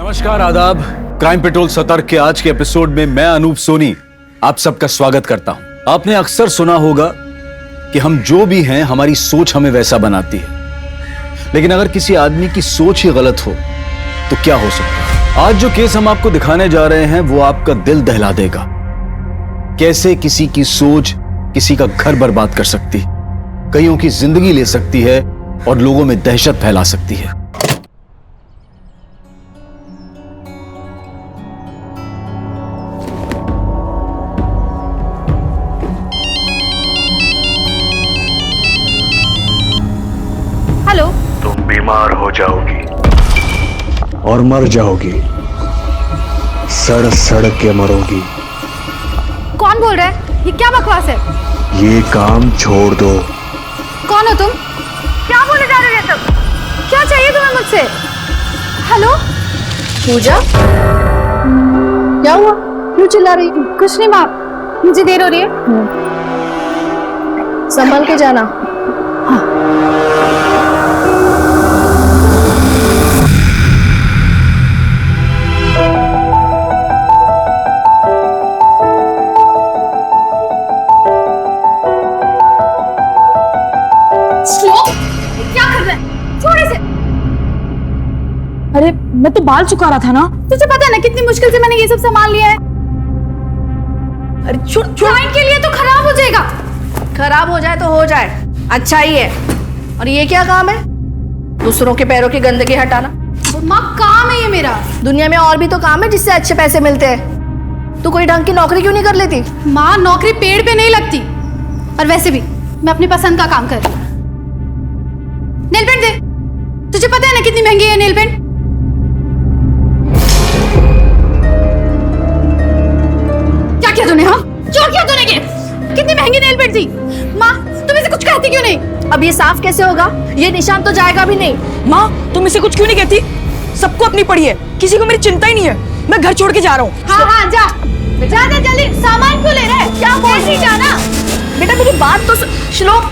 नमस्कार, आदाब। Crime petrol सतर्क के आज के एपिसोड में मैं अनूप सोनी आप सबका स्वागत करता हूं। आपने अक्सर सुना होगा कि हम जो भी हैं हमारी सोच हमें वैसा बनाती है, लेकिन अगर किसी आदमी की सोच ही गलत हो तो क्या हो सकता है। आज जो केस हम आपको दिखाने जा रहे हैं वो आपका दिल दहला देगा। कैसे किसी की सोच किसी का घर बर्बाद कर सकती, कईयों की जिंदगी ले सकती है और लोगों में दहशत फैला सकती है। हेलो। तुम बीमार हो जाओगी और मर जाओगी, सड़ सड़ के मरोगी। कौन बोल रहा है? ये क्या बकवास है? ये काम छोड़ दो। कौन हो तुम? क्या बोले जा रहे हो ये सब? क्या चाहिए तुम्हें मुझसे? हेलो पूजा, क्या हुआ? क्यों चिल्ला रही थी? कुछ नहीं माँ, मुझे देर हो रही है। संभल के जाना। क्या कर रहे हैं? छोड़ इसे। अरे मैं तो बाल चुका रहा था ना। तुझे पता है ना कितनी मुश्किल से मैंने ये सब संभाल लिया है। अरे छोड़। क्लाइंट के लिए तो खराब हो जाएगा। खराब हो जाए तो हो जाए, अच्छा ही है। और ये क्या काम है? दूसरों के पैरों की गंदगी हटाना। माँ काम है ये मेरा। दुनिया में और भी तो काम है जिससे अच्छे पैसे मिलते हैं। तू कोई ढंग की नौकरी क्यों नहीं कर लेती? माँ नौकरी पेड़ पे नहीं लगती, और वैसे भी मैं अपनी पसंद का काम कर रही हूँ। नेल पेंट दे। तुझे पता है ना कितनी महंगी है नेल पेंट? क्या किया तूने? हाँ चोर किया तूने? कितनी महंगी नेल पेंट थी। माँ तुम इसे कुछ कहती क्यों नहीं? अब ये साफ कैसे होगा? ये निशान तो जाएगा भी नहीं। माँ तुम इसे कुछ क्यों नहीं कहती? सबको अपनी पड़ी है, किसी को मेरी चिंता ही नहीं है। मैं घर छोड़ के जा रहा हूँ। हाँ हाँ जा जा जा जल्दी। सामान क्यों ले रहे हैं? क्या बोल नहीं जाना? बेटा मेरी बात तो श्लोक,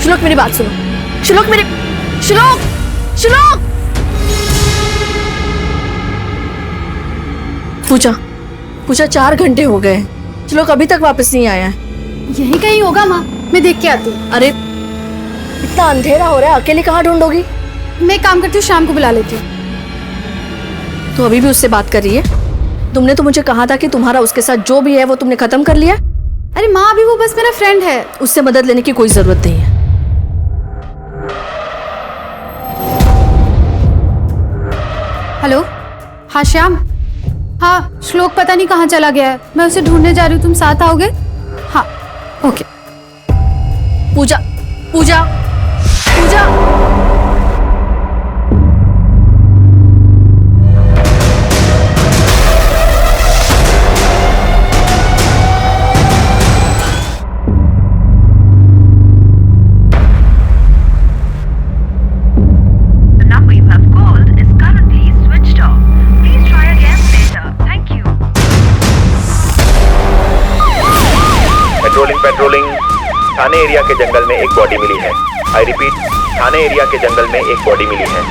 श्लोक मेरी बात सुनो। श्लोक पूजा 4 घंटे हो गए, श्लोक अभी तक वापस नहीं आया है। यही कहीं होगा माँ, मैं देख के आती हूँ। अरे इतना अंधेरा हो रहा है, अकेले कहाँ ढूंढोगी? मैं एक काम करती हूँ, शाम को बुला लेती हूँ। तो अभी भी उससे बात कर रही है? तुमने तो मुझे कहा था कि तुम्हारा उसके साथ जो भी है वो तुमने खत्म कर लिया। अरे माँ अभी वो बस मेरा फ्रेंड है, उससे मदद लेने की कोई जरूरत नहीं है। हेलो। हाँ श्याम। हाँ श्लोक पता नहीं कहाँ चला गया है, मैं उसे ढूंढने जा रही हूँ। तुम साथ आओगे? हाँ ओके। पूजा पूजा पूजा पेट्रोलिंग थाने एरिया के जंगल में एक बॉडी मिली है। आई रिपीट, थाने एरिया के जंगल में एक बॉडी मिली है।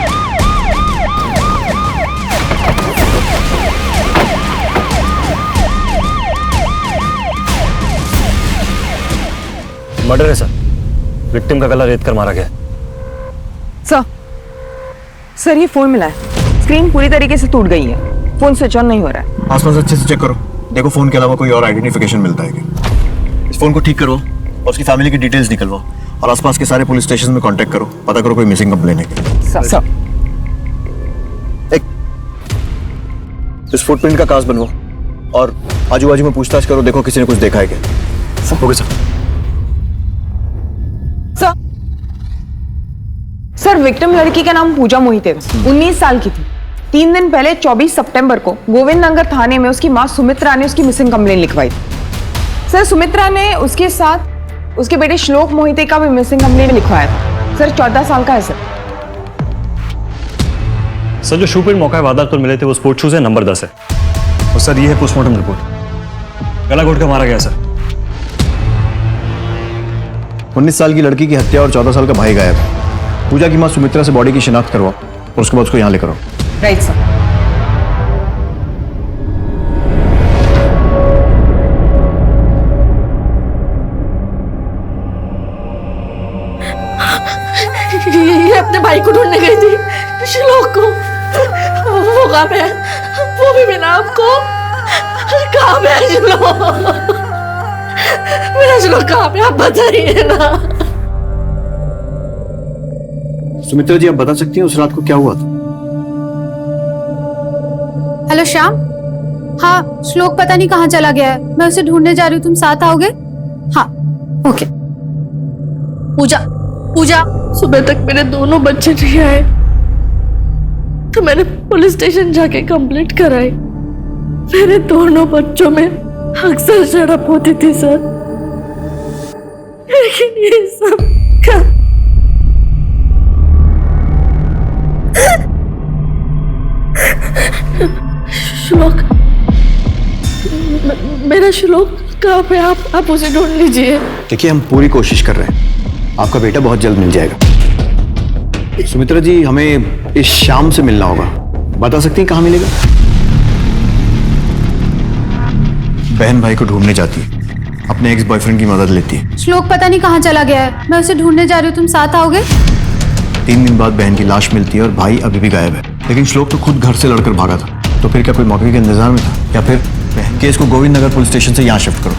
मर्डर है सर, विक्टिम का गला रेत कर मारा गया। सर ये फोन मिला है, स्क्रीन पूरी तरीके से टूट गई है, फोन स्विच ऑन नहीं हो रहा है। आसपास अच्छे से चेक करो, देखो फोन के अलावा कोई और आइडेंटिफिकेशन मिलता है क्या। इस फोन को ठीक करो और उसकी फैमिली की डिटेल्स निकलवाओ और आसपास के सारे पुलिस स्टेशन में कांटेक्ट करो, पता करो कोई मिसिंग कंप्लेन है क्या। सर इस फुटप्रिंट का कास बनवाओ और आजू बाजू में पूछताछ करो, देखो किसी ने कुछ देखा है क्या। हो गया सर विक्टिम लड़की का नाम पूजा मोहिते था, 19 साल की थी। 3 दिन पहले 24 सितंबर को गोविंद नगर थाने में उसकी मां सुमित्रा ने उसकी मिसिंग कंप्लेन लिखवाई थी। सर सुमित्रा ने उसके साथ उसके बेटे श्लोक मोहिते का भी मिसिंग कंप्लेन लिखवाया था। सर 14 साल का है सर। सर जो शू प्रिंट मौका वारदात पर मिले थे वो स्पोर्ट शूज है, नंबर 10 है। और सर ये है पोस्टमार्टम रिपोर्ट, गला घोट कर मारा गया सर। 19 साल की लड़की की हत्या और 14 साल का भाई गायब है। पूजा की मां सुमित्रा से बॉडी की शिनाख्त करवाओ और उसके बाद उसको यहाँ लेकर आओ। Right sir. ये अपने भाई को ढूंढने गई थी, श्लोक को। वो कहाँ पे है? वो भी बिना आपको। कहाँ पे है श्लोक? मेरा श्लोक कहाँ पे? आप बताइए ना। सुमित्रा जी, आप बता सकती हैं उस रात को क्या हुआ था? हेलो श्याम। हाँ, श्लोक पता नहीं कहाँ चला गया है, मैं उसे ढूंढने जा रही हूँ, तुम साथ आओगे? हाँ, ओके। पूजा, पूजा, सुबह तक मेरे दोनों बच्चे नहीं आए तो मैंने पुलिस स्टेशन जाके कंप्लेंट कराई। मेरे दोनों बच्चों में अक्सर झड़प होती थी सर, लेकिन ये सब क्या? श्लोक, मेरा श्लोक कहाँ पे? आप उसे ढूंढ लीजिए। देखिए, हम पूरी कोशिश कर रहे हैं, आपका बेटा बहुत जल्द मिल जाएगा। सुमित्रा जी, हमें इस शाम से मिलना होगा, बता सकती हैं कहाँ मिलेगा? बहन भाई को ढूंढने जाती है, अपने एक्स बॉयफ्रेंड की मदद लेती है। श्लोक पता नहीं कहाँ चला गया है, मैं उसे ढूंढने जा रही हूँ, तुम साथ आओगे? 3 दिन बाद बहन की लाश मिलती है और भाई अभी भी गायब है। लेकिन श्लोक तो खुद घर से लड़कर भागा था, तो फिर क्या कोई मौके के इंतजार में था? या फिर बहन केस को गोविंद नगर पुलिस स्टेशन से यहाँ शिफ्ट करो।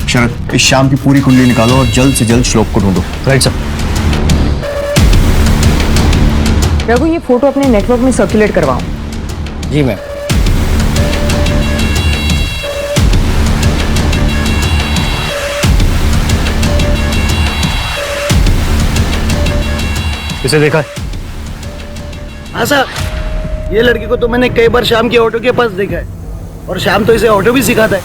शरद, इस शाम की पूरी कुंडली निकालो और जल्द से जल्द श्लोक को ढूंढो। Right sir. रघु, ये फोटो अपने नेटवर्क में सर्कुलेट करवाओ। जी मैम। इसे देखा है? हाँ साहब, ये लड़की को तो मैंने कई बार शाम के ऑटो के पास देखा है, और शाम तो इसे ऑटो भी सिखाता है।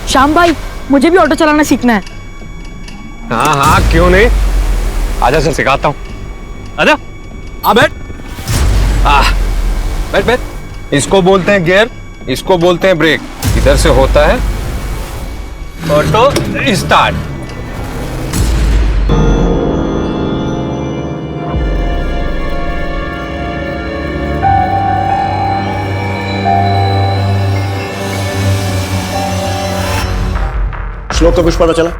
श्याम भाई, मुझे भी ऑटो चलाना सीखना है। हाँ हाँ, क्यों नहीं, आजा सर, सिखाता हूँ। आजा, आ बैठ। बैठ बैठ। इसको बोलते हैं गियर, इसको बोलते हैं ब्रेक। इधर से होता है ऑटो स्टार्ट। श्लोक का कुछ पता चला?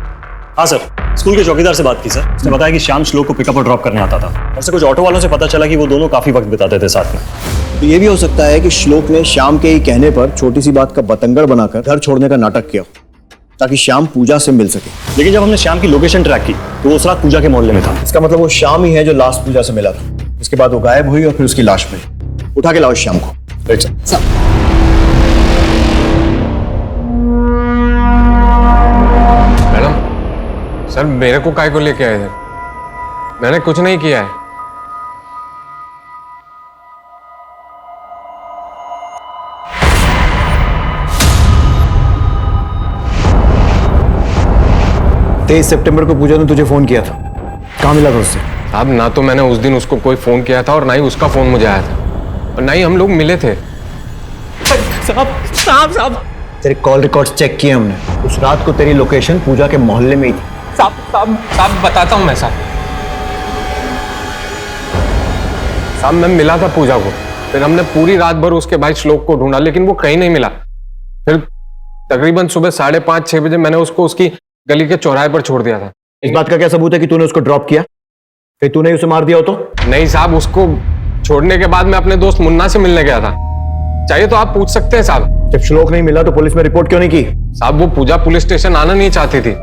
हाँ सर, स्कूल के चौकीदार से बात की सर, उसने बताया कि श्याम श्लोक को पिकअप और ड्रॉप करने आता था। और से कुछ ऑटो वालों से पता चला कि वो दोनों काफी वक्त बिताते थे साथ में। तो ये भी हो सकता है कि श्लोक ने श्याम के ही कहने पर छोटी सी बात का बतंगड़ बनाकर घर छोड़ने का नाटक किया, ताकि श्याम पूजा से मिल सके। लेकिन जब हमने श्याम की लोकेशन ट्रैक की तो वो उस रात पूजा के मोहल्ले में था। इसका मतलब वो श्याम ही है जो लास्ट पूजा से मिला था। इसके बाद वो गायब हुई और फिर उसकी लाश मिली। उठा के लाओ इस श्याम को। Right sir. मैडम, सर मेरे को काय को लेके आए थे? मैंने कुछ नहीं किया है। तेईस सितंबर को पूजा ने तुझे फोन किया था, कहाँ मिला था उससे? साहब, ना तो मैंने उस दिन उसको कोई फोन किया था और ना ही उसका फोन मुझे आया था, और ना ही हम लोग मिले थे। साहब तेरे कॉल रिकॉर्ड्स चेक किए हमने। उस रात को तेरी लोकेशन पूजा के मोहल्ले में ही थी। साहब बताता हूँ मैं। साहब मैं मिला था पूजा को, फिर हमने पूरी रात भर उसके भाई श्लोक को ढूंढा, लेकिन वो कहीं नहीं मिला। फिर तकरीबन सुबह 5:30-6 बजे मैंने उसको उसकी गली के चौराहे पर छोड़ दिया था। इस बात का क्या सबूत है कि तूने उसको ड्रॉप किया? फिर तूने उसे मार दिया हो तो? नहीं साहब, उसको छोड़ने के बाद मैं अपने दोस्त मुन्ना से मिलने गया था। चाहिए तो आप पूछ सकते हैं साहब। जब श्लोक नहीं मिला तो पुलिस में रिपोर्ट क्यों नहीं की? साहब वो पूजा पुलिस स्टेशन आना नहीं चाहती थी।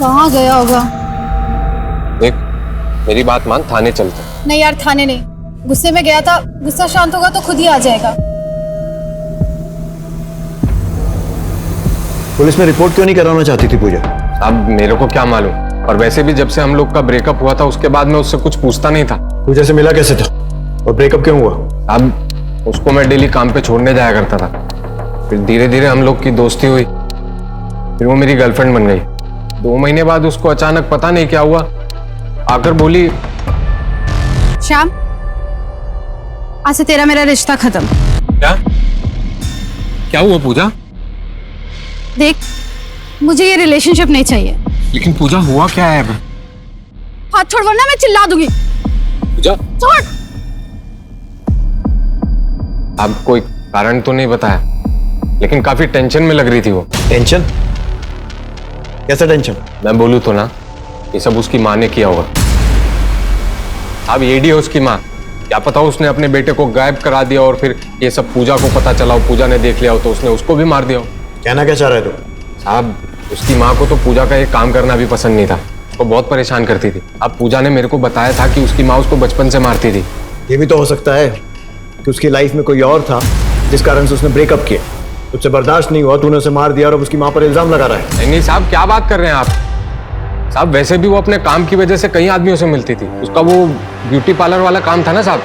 कहाँ गया होगा? देख, मेरी बात मान, थाने चलते हैं। नहीं यार, थाने नहीं, गुस्से में गया था, गुस्सा शांत होगा तो खुद ही आ जाएगा। पुलिस में रिपोर्ट क्यों नहीं कराना चाहती थी पूजा? अब मेरे को क्या मालूम, और वैसे भी जब से हम लोग का ब्रेकअप हुआ था उसके बाद मैं उससे कुछ पूछता नहीं था। पूजा से मिला कैसे था और ब्रेकअप क्यों हुआ? अब उसको मैं डेली काम पे छोड़ने जाया करता था, फिर धीरे धीरे हम लोग की दोस्ती हुई, फिर वो मेरी गर्लफ्रेंड बन गई। 2 महीने बाद उसको अचानक पता नहीं क्या हुआ, आकर बोली, श्याम, आज से तेरा मेरा रिश्ता खत्म। क्या हुआ पूजा? देख, मुझे ये रिलेशनशिप नहीं चाहिए। लेकिन पूजा हुआ क्या है अब? हाथ छोड़ वरना मैं चिल्ला दूंगी। पूजा, छोड़। अब कोई कारण तो नहीं बताया, लेकिन काफी टेंशन में लग रही थी वो। टेंशन? कैसा टेंशन? मैं बोलूँ तो ना, ये सब उसकी माँ ने किया होगा। अब एडी है उसकी माँ, क्या पता उसने अपने बेटे को गायब करा दिया और फिर ये सब पूजा को पता चला हो, पूजा ने देख लिया हो तो उसने उसको भी मार दिया हो। कहना क्या चाह रहे तू? साहब, उसकी माँ को तो पूजा का ये काम करना भी पसंद नहीं था, वो बहुत परेशान करती थी। अब पूजा ने मेरे को बताया था कि उसकी माँ उसको बचपन से मारती थी। ये भी तो हो सकता है कि उसकी लाइफ में कोई और था जिस कारण से उसने ब्रेकअप किया, उससे बर्दाश्त नहीं हुआ, तूने उसे मार दिया और अब उसकी माँ पर इल्जाम लगा रहा है। नहीं नहीं साहब, क्या बात कर रहे हैं आप? साहब वैसे भी वो अपने काम की वजह से कई आदमियों से मिलती थी। उसका वो ब्यूटी पार्लर वाला काम था ना साहब,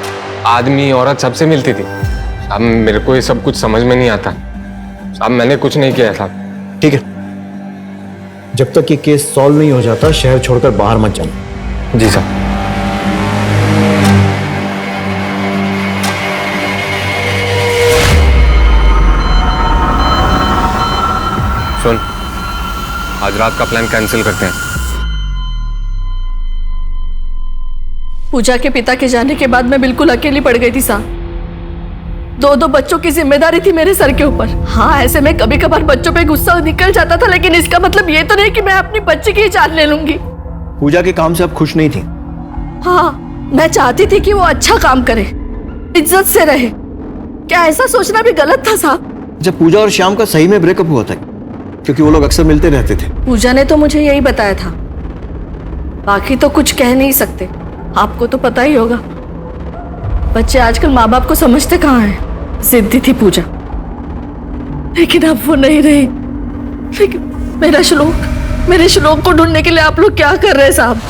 आदमी औरत सबसे मिलती थी। साहब मेरे को ये सब कुछ समझ में नहीं आता। साहब मैंने कुछ नहीं किया साहब। ठीक है, जब तक ये केस सॉल्व नहीं हो जाता शहर छोड़कर बाहर मत जाना। जी साहब। सुन, आज रात का प्लान कैंसिल करते हैं। पूजा के पिता के जाने के बाद मैं बिल्कुल अकेली पड़ गई थी साहब। दो बच्चों की जिम्मेदारी थी मेरे सर के ऊपर। हाँ, ऐसे में कभी कभार बच्चों पे गुस्सा निकल जाता था, लेकिन इसका मतलब ये तो नहीं कि मैं अपनी बच्ची की जान ले लूंगी। पूजा के काम से आप खुश नहीं थी? हाँ, मैं चाहती थी कि वो अच्छा काम करे, इज्जत से रहे। क्या ऐसा सोचना भी गलत था साहब? जब पूजा और श्याम का सही में ब्रेकअप हुआ था, क्योंकि वो लोग अक्सर मिलते रहते थे। पूजा ने तो मुझे यही बताया था, बाकी तो कुछ कह नहीं सकते। आपको तो पता ही होगा, बच्चे आजकल माँ बाप को समझते कहाँ हैं। जिद्दी थी पूजा, लेकिन अब वो नहीं रही। लेकिन मेरे श्लोक को ढूंढने के लिए आप लोग क्या कर रहे हैं साहब?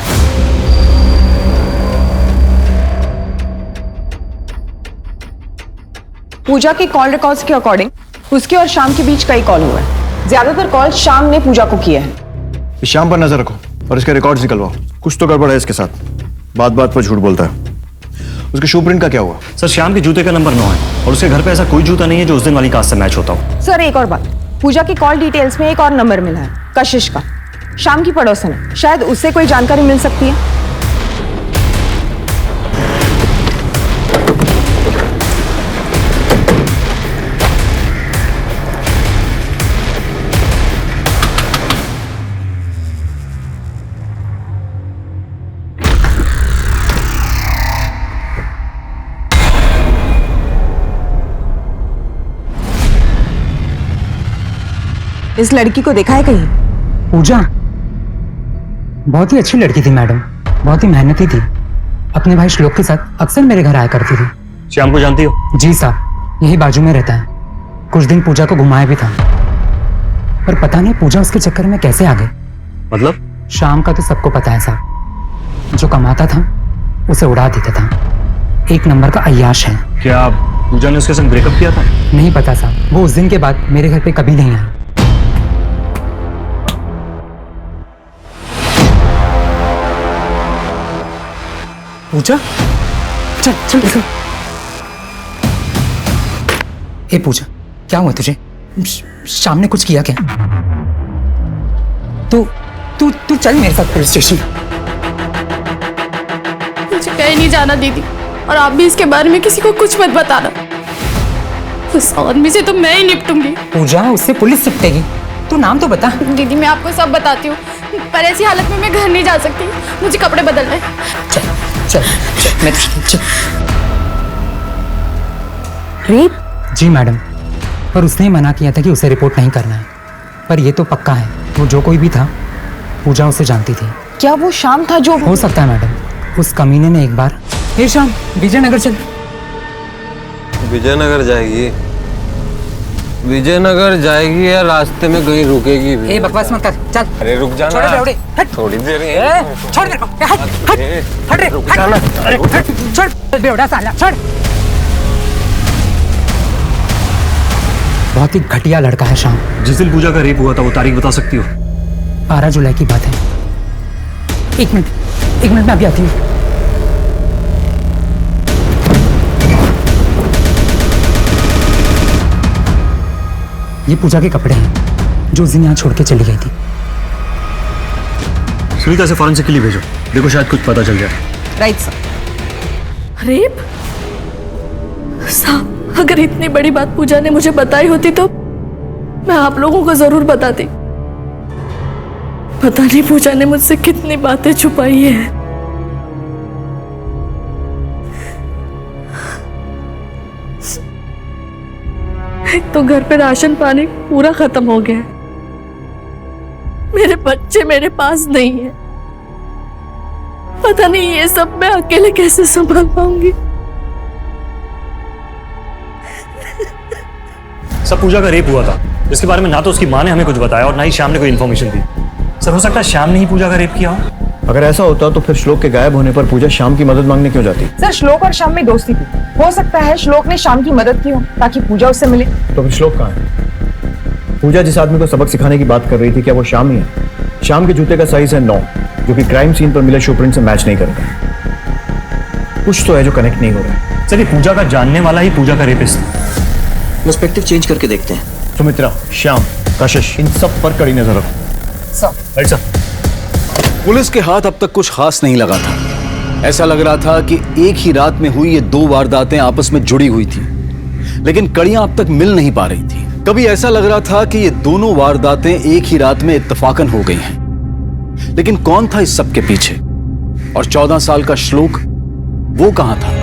पूजा के कॉल रिकॉर्ड्स के अकॉर्डिंग उसके और शाम के बीच कई कॉल हुए हैं। ज्यादातर कॉल शाम ने पूजा को किए हैं। इस शाम पर नजर रखो और इसके रिकॉर्ड्स निकलवाओ। कुछ तो गड़बड़ है इसके साथ, बात बात पर झूठ बोलता है। उसके शू प्रिंट का क्या हुआ? सर, श्याम के जूते का नंबर 9 है और उसके घर पे ऐसा कोई जूता नहीं है जो उस दिन वाली कास्ट से मैच होता हो। सर एक और बात, पूजा की कॉल डिटेल्स में एक और नंबर मिला है, कशिश का, शाम की पड़ोसन है। शायद उससे कोई जानकारी मिल सकती है। इस लड़की को देखा है कहीं? पूजा बहुत ही अच्छी लड़की थी मैडम, बहुत ही मेहनती थी। अपने भाई श्लोक के साथ अक्सर मेरे घर आया करती थी। श्याम को जानती हो? जी साहब, यही बाजू में रहता है। कुछ दिन पूजा को घुमाया भी था, पर पता नहीं पूजा उसके चक्कर में कैसे आ गई। मतलब? शाम का तो सबको पता है साहब, जो कमाता था उसे उड़ा देता था। एक नंबर का अय्याश है। क्या पूजा ने उसके संग ब्रेकअप किया था? नहीं पता साहब, वो उस दिन के बाद मेरे घर पे कभी नहीं आया। पूजा, चल चल चल। ए पूजा, क्या हुआ तुझे? शाम ने कुछ किया क्या? तू चल मेरे साथ पुलिस स्टेशन। मुझे कहीं नहीं जाना दीदी, और आप भी इसके बारे में किसी को कुछ मत बताना। उस आदमी से तो मैं ही निपटूंगी। पूजा, उससे पुलिस निपटेगी। तू नाम तो बता। दीदी मैं आपको सब बताती हूँ, पर ऐसी हालत में मैं घर नहीं जा सकती। मुझे कपड़े बदलने हैं। चल चल चल, मैं चल। रेप? जी मैडम, पर उसने मना किया था कि उसे रिपोर्ट नहीं करना है। पर ये तो पक्का है, वो जो कोई भी था, पूजा उसे जानती थी। क्या वो शाम था जो? हो सकता है मैडम, उस कमीने ने एक बार। हे शाम, विजयनगर चल। विजयनगर जाएगी? विजयनगर जाएगी या रास्ते में कहीं रुकेगी भी? ए बकवास मत कर, चल। अरे रुक जाना। छोड़ बेवड़े, हट। थोड़ी देर छोड़ मेरे को, हट हट हट रे, रुक हट, जाना। हट, छोड़ बेवड़ा साला, छोड़। बहुत ही घटिया लड़का है शाम। जिस दिन पूजा का रेप हुआ था वो तारीख बता सकती हो? 12 जुलाई की बात है। एक मिनट मैं अभी आती हूँ। ये पूजा के कपड़े हैं जो उस दिन यहाँ छोड़ के चली गई थी। सुनीता से फॉरेंसिक के लिए भेजो, देखो शायद कुछ पता चल जाए। Right sir. रेप? साहब, अगर इतनी बड़ी बात पूजा ने मुझे बताई होती तो मैं आप लोगों को जरूर बताती। पता नहीं पूजा ने मुझसे कितनी बातें छुपाई है। एक तो घर पे राशन पानी पूरा खत्म हो गया है, मेरे बच्चे मेरे पास नहीं है। पता नहीं ये सब मैं अकेले कैसे संभाल पाऊंगी। सब पूजा का रेप हुआ था, जिसके बारे में ना तो उसकी माँ ने हमें कुछ बताया और ना ही श्याम ने कोई इन्फॉर्मेशन दी। सर, हो सकता है श्याम ने ही पूजा का रेप किया हो। अगर ऐसा होता तो फिर श्लोक के गायब होने पर पूजा श्याम की मदद मांगने क्यों जाती? सर, श्लोक और श्याम में दोस्ती थी। हो सकता है श्लोक ने श्याम की मदद की हो ताकि पूजा उससे मिले। तो फिर श्लोक कहाँ है? पूजा जिस आदमी को सबक सिखाने की बात कर रही थी, क्या वो श्याम ही है? श्याम के जूते का साइज है 9, जो कि क्राइम सीन पर मिले शूप्रिंट से मैच नहीं करता। कुछ तो है जो कनेक्ट नहीं हो रहा है। सर, ये पूजा का जानने वाला ही पूजा का रेपिस्ट है। पर्सपेक्टिव चेंज करके देखते हैं। सुमित्रा, श्याम, कशिश, इन सब पर कड़ी नजर रखो। Right sir. पुलिस के हाथ अब तक कुछ खास नहीं लगा था। ऐसा लग रहा था कि एक ही रात में हुई ये 2 वारदातें आपस में जुड़ी हुई थी, लेकिन कड़ियां अब तक मिल नहीं पा रही थी। कभी ऐसा लग रहा था कि ये दोनों वारदातें एक ही रात में इत्तफाकन हो गई हैं, लेकिन कौन था इस सब के पीछे? और 14 साल का श्लोक, वो कहां था?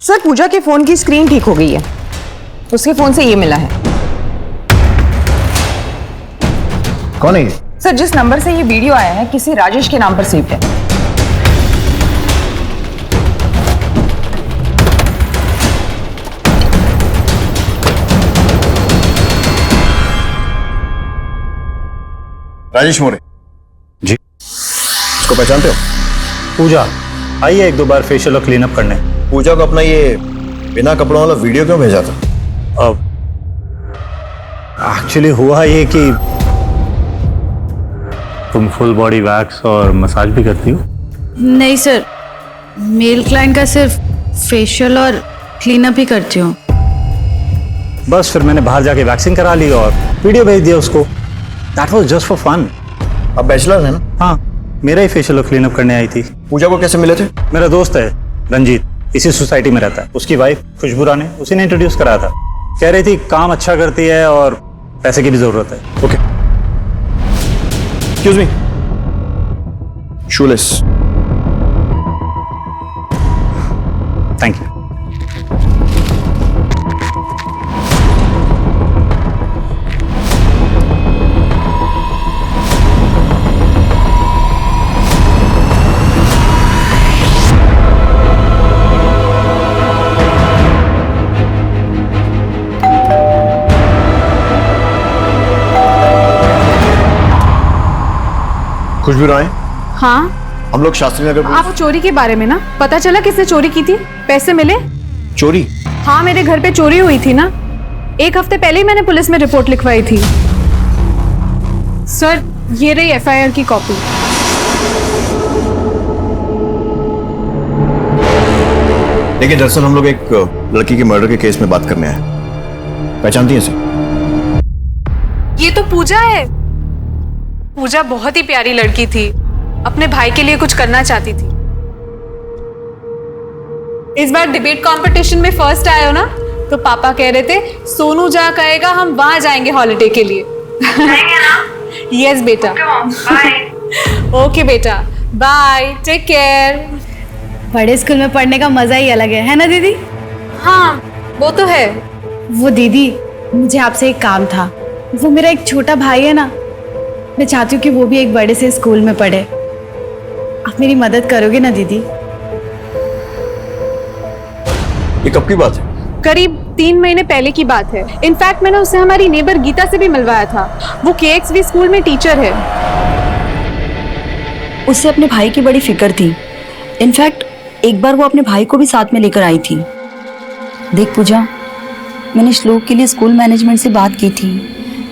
सर, पूजा के फोन की स्क्रीन ठीक हो गई है। उसके फोन से ये मिला है। कौन है ये? सर, जिस नंबर से ये वीडियो आया है किसी राजेश के नाम पर सेव है। राजेश मोरे जी। इसको पहचानते हो? पूजा आइए एक 2 बार फेशियल और क्लीन अप करने। पूजा को अपना ये बिना कपड़ों वाला वीडियो क्यों भेजा था? अब एक्चुअली हुआ ये कि तुम फुल बॉडी वैक्स और मसाज भी करती हो? नहीं सर, मेल क्लाइंट का सिर्फ फेशियल और क्लीनअप ही करती हूँ। बस फिर मैंने बाहर जाके वैक्सिंग करा ली और वीडियो भेज दिया उसको। That was just for fun. अब बैचलर है ना? हाँ, मेरा ही फेशियल और क्लीनअप करने आई थी। पूजा को कैसे मिले थे? मेरा दोस्त है रंजीत, इसी सोसाइटी में रहता है। उसकी वाइफ खुशबू रानी, उसी ने इंट्रोड्यूस कराया था। कह रही थी काम अच्छा करती है और पैसे की भी जरूरत है। Okay, excuse me, shoelace. Thank you. Khushboo Rai, हाँ, हम लोग शास्त्री नगर आप चोरी के बारे में ना? पता चला किसने चोरी की थी? पैसे मिले? चोरी? हाँ, मेरे घर पे चोरी हुई थी ना। 1 हफ्ते पहले ही मैंने पुलिस में रिपोर्ट लिखवाई थी। सर, ये रही FIR की कॉपी। देखिए, दरअसल हम लोग एक लड़की के मर्डर के केस में बात करने आए। पहचानती हैं इसे? ये तो पूजा है। पूजा बहुत ही प्यारी लड़की थी, अपने भाई के लिए कुछ करना चाहती थी। इस बार डिबेट कंपटीशन में फर्स्ट आए हो ना, तो पापा कह रहे थे सोनू जहाँ कहेगा हम वहां जाएंगे हॉलिडे के लिए। यस बेटा। ओके बेटा, बाय, टेक केयर। बड़े स्कूल में पढ़ने का मजा ही अलग है ना दीदी? हाँ, वो तो है। वो दीदी, मुझे आपसे एक काम था। वो मेरा एक छोटा भाई है ना, मैं चाहती हूँ कि वो भी एक बड़े से स्कूल में पढ़े। आप मेरी मदद करोगे ना दीदी? ये कब की बात है? करीब 3 महीने पहले की बात है। इनफैक्ट मैंने उससे हमारी नेबर गीता से भी मिलवाया था। वो KXV स्कूल में टीचर है। उससे अपने भाई की बड़ी फिक्र थी। इनफैक्ट एक बार वो अपने भाई को भी साथ में लेकर आई थी। देख पूजा, मैंने श्लोक के लिए स्कूल मैनेजमेंट से बात की थी,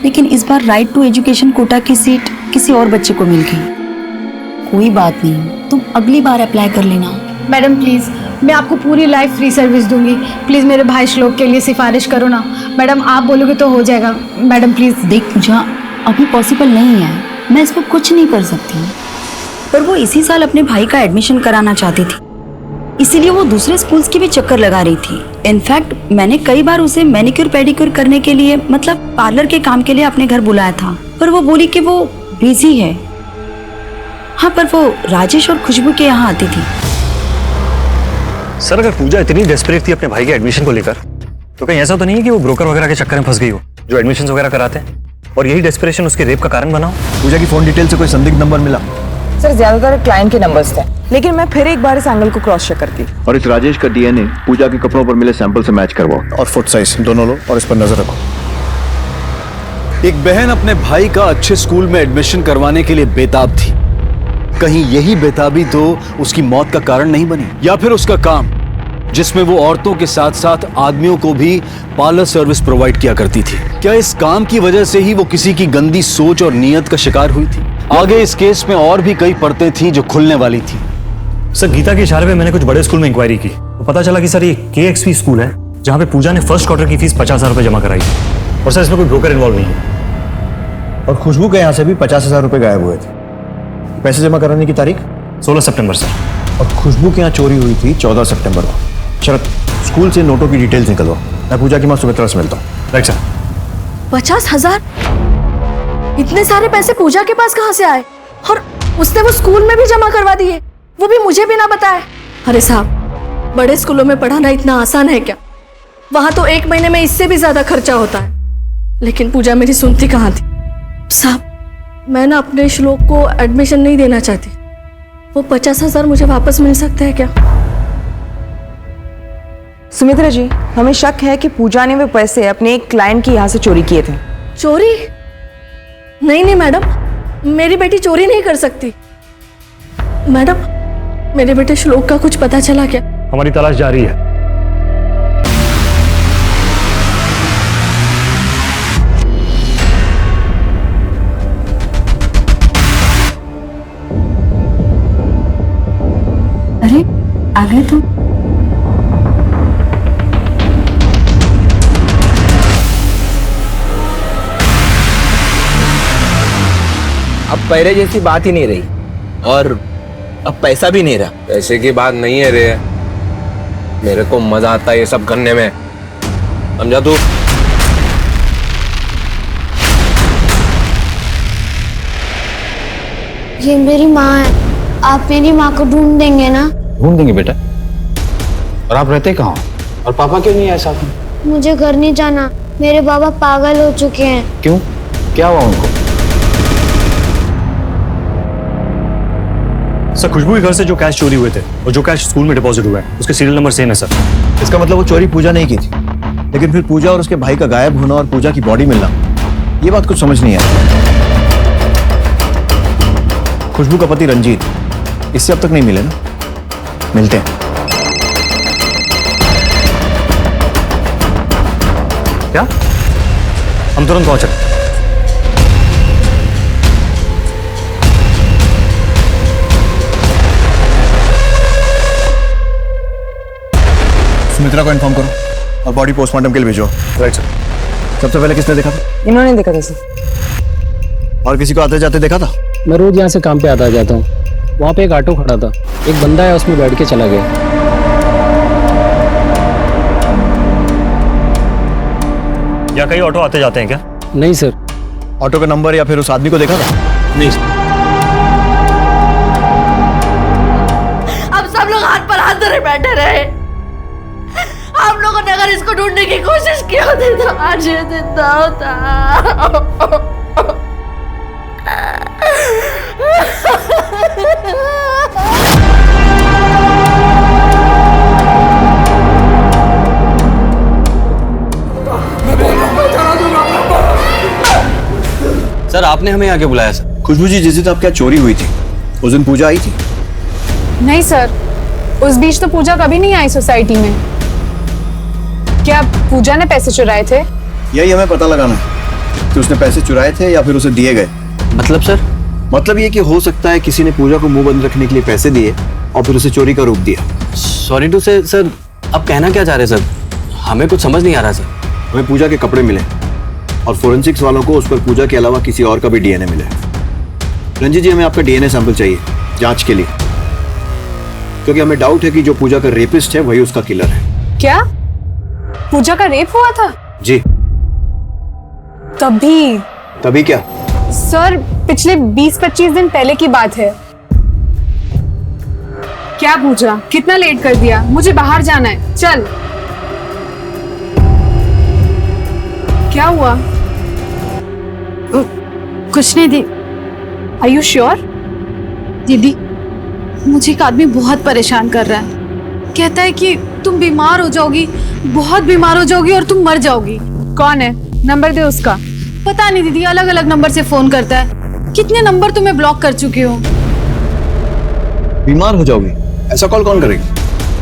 लेकिन इस बार राइट टू एजुकेशन कोटा की सीट किसी और बच्चे को मिल गई। कोई बात नहीं, तुम अगली बार अप्लाई कर लेना। मैडम प्लीज, मैं आपको पूरी लाइफ फ्री सर्विस दूंगी। प्लीज़ मेरे भाई श्लोक के लिए सिफारिश करो ना। मैडम आप बोलोगे तो हो जाएगा। Madam please. देख पूजा, अभी पॉसिबल नहीं है, मैं इस पर कुछ नहीं कर सकती। पर वो इसी साल अपने भाई का एडमिशन कराना चाहती थी, इसीलिए वो दूसरे स्कूल्स की भी चक्कर लगा रही थी। इनफैक्ट मैंने कई बार उसे मैनिक्योर पेडिक्योर करने के लिए, मतलब पार्लर के काम के लिए अपने घर बुलाया था, पर वो बोली कि वो बिजी है। हाँ, पर वो राजेश और खुशबू के यहाँ आती थी। सर, अगर पूजा इतनी डेस्परेट थी अपने भाई के एडमिशन को लेकर, तो कहीं ऐसा तो नहीं है कि वो ब्रोकर वगैरह के चक्कर में फंस गई हो जो एडमिशन वगैरह कराते हैं, और यही डेस्परेशन उसके रेप का कारण बना हो? पूजा की फोन डिटेल से कोई संदिग्ध नंबर मिला? सर ज्यादातर क्लाइंट के नंबर्स थे, लेकिन मैं फिर एक बार इस एंगल को क्रॉस चेक करती। और इस राजेश का डीएनए पूजा के कपड़ों पर मिले सैंपल से मैच करवाओ और फुट साइज दोनों लो और इस पर नजर रखो। एक बहन अपने भाई का अच्छे स्कूल में एडमिशन करवाने के लिए बेताब थी। कहीं यही बेताबी तो उसकी मौत का कारण नहीं बनी, या फिर उसका काम जिसमें वो औरतों के साथ साथ आदमियों को भी पार्लर सर्विस प्रोवाइड किया करती थी, क्या इस काम की वजह से ही वो किसी की गंदी सोच और नीयत का शिकार हुई थी? आगे इस केस में और भी कई परतें थी जो खुलने वाली थी। सर, गीता के इशारे पे मैंने कुछ बड़े स्कूल में इंक्वायरी की तो पता चला कि सर ये KXP स्कूल है जहाँ पे पूजा ने फर्स्ट क्वार्टर की फीस 50,000 रुपए जमा कराई थी, और सर इसमें कोई ब्रोकर इन्वॉल्व नहीं है। और खुशबू के यहाँ से भी 50,000 रुपए गायब हुए थे। पैसे जमा कराने की तारीख 16 सितंबर सर। और खुशबू के यहाँ चोरी हुई थी 14 सितंबर को। शरद, स्कूल से नोटों की डिटेल्स निकलवाओ, मैं पूजा की माँ सुमित्रा से मिलता हूँ। Right sir. 50,000? इतने सारे पैसे पूजा के पास कहाँ से आए? और उसने वो स्कूल में भी जमा करवा दिए, वो भी मुझे भी ना बताए। अरे साहब, बड़े स्कूलों में पढ़ाना इतना आसान है क्या? वहां तो 1 महीने में इससे भी ज्यादा खर्चा होता है। लेकिन पूजा मेरी सुनती कहाँ थी? साहब, मैं ना अपने श्लोक को एडमिशन नहीं देना चाहती। वो 50,000 मुझे वापस मिल सकते हैं क्या? सुमित्रा जी, हमें शक है कि पूजा ने वे पैसे अपने एक क्लाइंट के यहाँ से चोरी किए थे। चोरी? नहीं मैडम, मेरी बेटी चोरी नहीं कर सकती। मैडम, मेरे बेटे श्लोक का कुछ पता चला क्या? हमारी तलाश जारी है। अरे आ गए तुम? अब पहले जैसी बात ही नहीं रही, और अब पैसा भी नहीं रहा। पैसे की बात नहीं है रे, मेरे को मजा आता है ये सब करने में, समझा तू? ये मेरी माँ है, आप मेरी माँ को ढूंढ देंगे ना? ढूंढ देंगे बेटा। और आप रहते कहाँ हो? और पापा क्यों नहीं आए साथ में? मुझे घर नहीं जाना, मेरे बाबा पागल हो चुके हैं। क्यों, क्या हुआ उनको? सर, खुशबू के घर से जो कैश चोरी हुए थे और जो कैश स्कूल में डिपॉजिट हुआ है उसके सीरियल नंबर सेम है सर। इसका मतलब वो चोरी पूजा नहीं की थी, लेकिन फिर पूजा और उसके भाई का गायब होना और पूजा की बॉडी मिलना, ये बात कुछ समझ नहीं आई। खुशबू का पति रंजीत, इससे अब तक नहीं मिले ना? मिलते हैं। क्या? हम तुरंत पहुंच रहे हैं। सुमित्रा को इन्फॉर्म करो और बॉडी पोस्टमार्टम के लिए भेजो। Right sir. सबसे पहले किसने देखा था? इन्होंने देखा था सर। और किसी को आते जाते देखा था? मैं रोज यहाँ से काम पे आता जाता हूँ, वहाँ पे एक ऑटो खड़ा था, एक बंदा है उसमें बैठ के चला गया। या कई ऑटो आते जाते हैं क्या? नहीं सर। ऑटो का नंबर या फिर उस आदमी को देखा था? नहीं सर। अब सब लोग हाथ पर हाथ धरे बैठे रहे। आप लोगों ने अगर इसको ढूंढने की कोशिश की होती तो आज ये जिंदा होता। सर, आपने हमें आगे बुलाया सर। खुशबू जी, जिस दिन आपके यहाँ चोरी हुई थी उस दिन पूजा आई थी? नहीं सर, उस बीच तो पूजा कभी नहीं आई सोसाइटी में। क्या पूजा ने पैसे चुराए थे? यही हमें पता लगाना है कि उसने पैसे चुराए थे या फिर उसे दिए गए। मतलब सर? मतलब ये कि हो सकता है किसी ने पूजा को मुंह बंद रखने के लिए पैसे दिए और फिर उसे चोरी का रूप दिया। सॉरी टू से सर, आप कहना क्या चाह रहे हैं सर? हमें कुछ समझ नहीं आ रहा सर। हमें पूजा के कपड़े मिले और फोरेंसिक्स वालों को उस पर पूजा के अलावा किसी और का भी डीएनए मिला है। रंजीत जी, हमें आपका डीएनए सैंपल चाहिए जांच के लिए, क्योंकि हमें डाउट है कि जो पूजा का रेपिस्ट है वही उसका किलर है। क्या पूजा का रेप हुआ था? जी। तभी क्या? सर पिछले 20-25 दिन पहले की बात है। क्या पूजा, कितना लेट कर दिया, मुझे बाहर जाना है, चल। क्या हुआ? कुछ नहीं दी। Are you sure? दीदी, मुझे एक आदमी बहुत परेशान कर रहा है। कहता है कि तुम बीमार हो जाओगी, बहुत बीमार हो जाओगी और तुम मर जाओगी। कौन है? नंबर दे उसका। पता नहीं दीदी, अलग अलग नंबर से फोन करता है। कितने नंबर तुम्हें ब्लॉक कर चुकी हूँ। बीमार हो जाओगी? ऐसा कॉल कौन करेगा?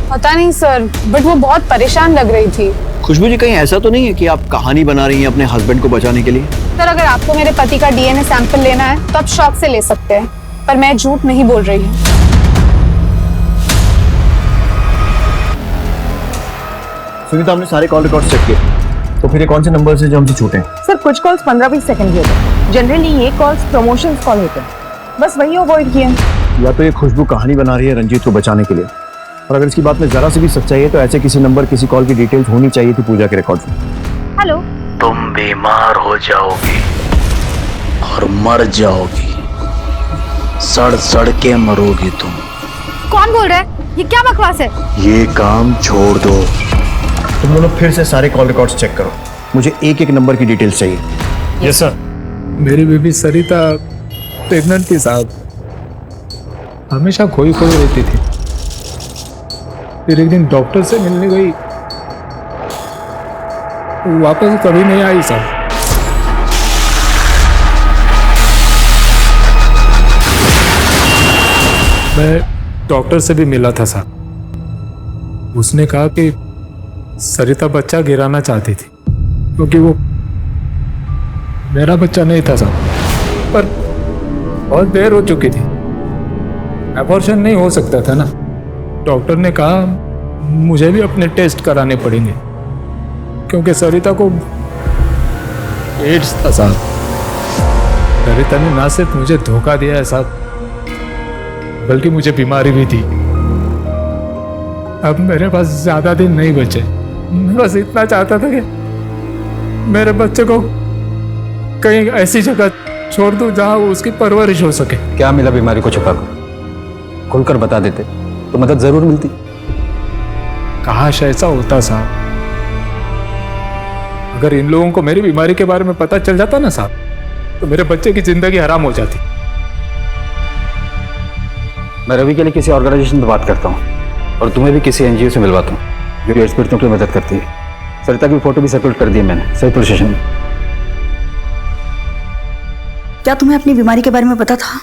पता नहीं सर, बट वो बहुत परेशान लग रही थी। खुशबू जी, कहीं ऐसा तो नहीं है कि आप कहानी बना रही हैं अपने हस्बैंड को बचाने के लिए? सर अगर आपको मेरे पति का डीएनए सैंपल लेना है तो आप शौक से ले सकते हैं, पर मैं झूठ नहीं बोल रही हूँ। सुनीता, हमने सारे कॉल रिकॉर्ड चेक किए, तो फिर ये कौन से नंबर से जो हमसे छूटे? सर कुछ कॉल्स 15-20 सेकंड के होते हैं। जनरली ये कॉल्स प्रमोशंस कॉल होते हैं, बस वही अवॉइड किए। या तो ये खुशबू कहानी बना रही है रंजीत को बचाने के लिए, और अगर इसकी बात में जरा सी भी सच्चाई है तो ऐसे किसी नंबर, किसी कॉल की डिटेल्स होनी चाहिए थी पूजा के रिकॉर्ड में। हेलो। तुम बीमार हो जाओगी और मर जाओगी, सड़ सड़ के मरोगी तुम। कौन बोल रहा है? ये क्या बकवास है? ये काम छोड़ दो। तुम दोनों फिर से सारे कॉल रिकॉर्ड्स चेक करो, मुझे एक एक नंबर की डिटेल्स चाहिए। Yes sir. मेरी बेबी सरिता प्रेग्नेंट थी साहब, हमेशा खोई खोई रहती थी। फिर एक दिन डॉक्टर से मिलने गई, वापस कभी नहीं आई साहब। मैं डॉक्टर से भी मिला था साहब, उसने कहा कि सरिता बच्चा गिराना चाहती थी क्योंकि वो मेरा बच्चा नहीं था साहब, पर बहुत देर हो चुकी थी, अबॉर्शन नहीं हो सकता था ना। डॉक्टर ने कहा मुझे भी अपने टेस्ट कराने पड़ेंगे क्योंकि सरिता को एड्स था साहब। सरिता ने ना सिर्फ मुझे धोखा दिया है साहब, बल्कि मुझे बीमारी भी थी। अब मेरे पास ज्यादा दिन नहीं बचे, मैं बस इतना चाहता था कि मेरे बच्चे को कहीं ऐसी जगह छोड़ दूं जहां वो उसकी परवरिश हो सके। क्या मिला बीमारी को छुपाकर? खुलकर बता देते तो मदद जरूर मिलती। काश ऐसा होता साहब। अगर इन लोगों को मेरी बीमारी के बारे में पता चल जाता ना साहब, तो मेरे बच्चे की जिंदगी हराम हो जाती। मैं रवि के लिए किसी ऑर्गेनाइजेशन में बात करता हूँ और तुम्हें भी किसी एनजीओ से मिलवाता हूँ जो एड्स पीड़ितों की मदद करती है। सरिता की फोटो भी सर्कुलेट कर दी है मैंने सही पुलिस स्टेशन में। क्या तुम्हें अपनी बीमारी के बारे में पता था?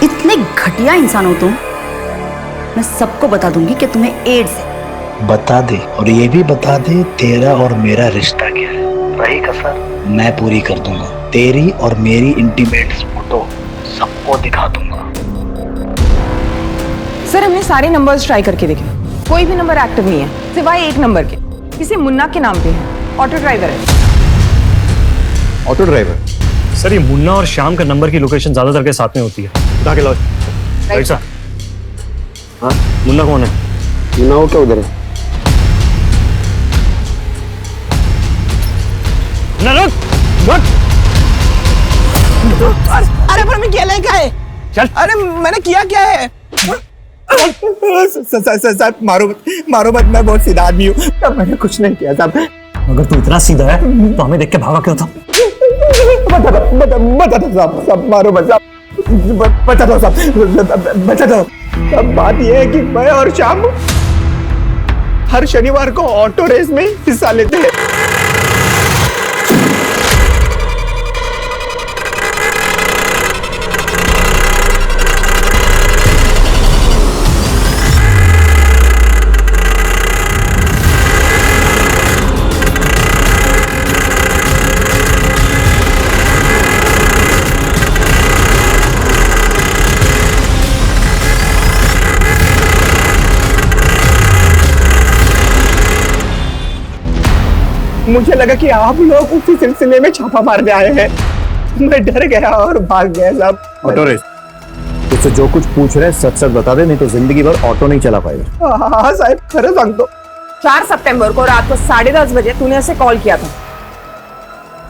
इतने घटिया इंसान हो तुम। मैं सबको बता दूंगी कि तुम्हें एड्स है। बता दे, और ये भी बता दे तेरा और मेरा रिश्ता क्या है। रही कसर मैं पूरी कर दूंगा, तेरी और मेरी इंटीमेट फोटो सबको दिखा दूंगा। सर हमने सारे नंबर्स ट्राई करके देखे, कोई भी नंबर एक्टिव नहीं है सिवाय एक नंबर के, किसी मुन्ना के नाम पे है, ऑटो ड्राइवर है। Auto driver? सर ये मुन्ना और श्याम का नंबर की लोकेशन ज्यादातर के साथ में होती है। उठा के लाओ। Right sir. हाँ, मुन्ना कौन है? मुन्ना वो क्या उधर है? अरे पर मैं क्या लेकर है? चल। अरे मैंने किया क्या है? साहब मारो मत, मैं बहुत सीधा आदमी हूँ, मैंने कुछ नहीं किया साहब। अगर तू इतना सीधा है तो हमें देख के भागा क्यों था? बता दो साहब, मारो मत साहब, बता दो साहब, बता दो। अब बात यह है कि मैं और श्याम हर शनिवार को ऑटो रेस में हिस्सा लेते हैं। मुझे लगा कि आप लोग उसी सिलसिले में छापा मारने आए हैं। मैं डर गया और भाग गया साहब। ऑटो रेस, तुझसे जो कुछ पूछ रहे हैं सच सच बता दे, नहीं तो जिंदगी भर ऑटो नहीं चला पाएगा। हाँ साहब, खरं सांगतो। 4 सितंबर को रात को 10:30 बजे तूने उसे कॉल किया था।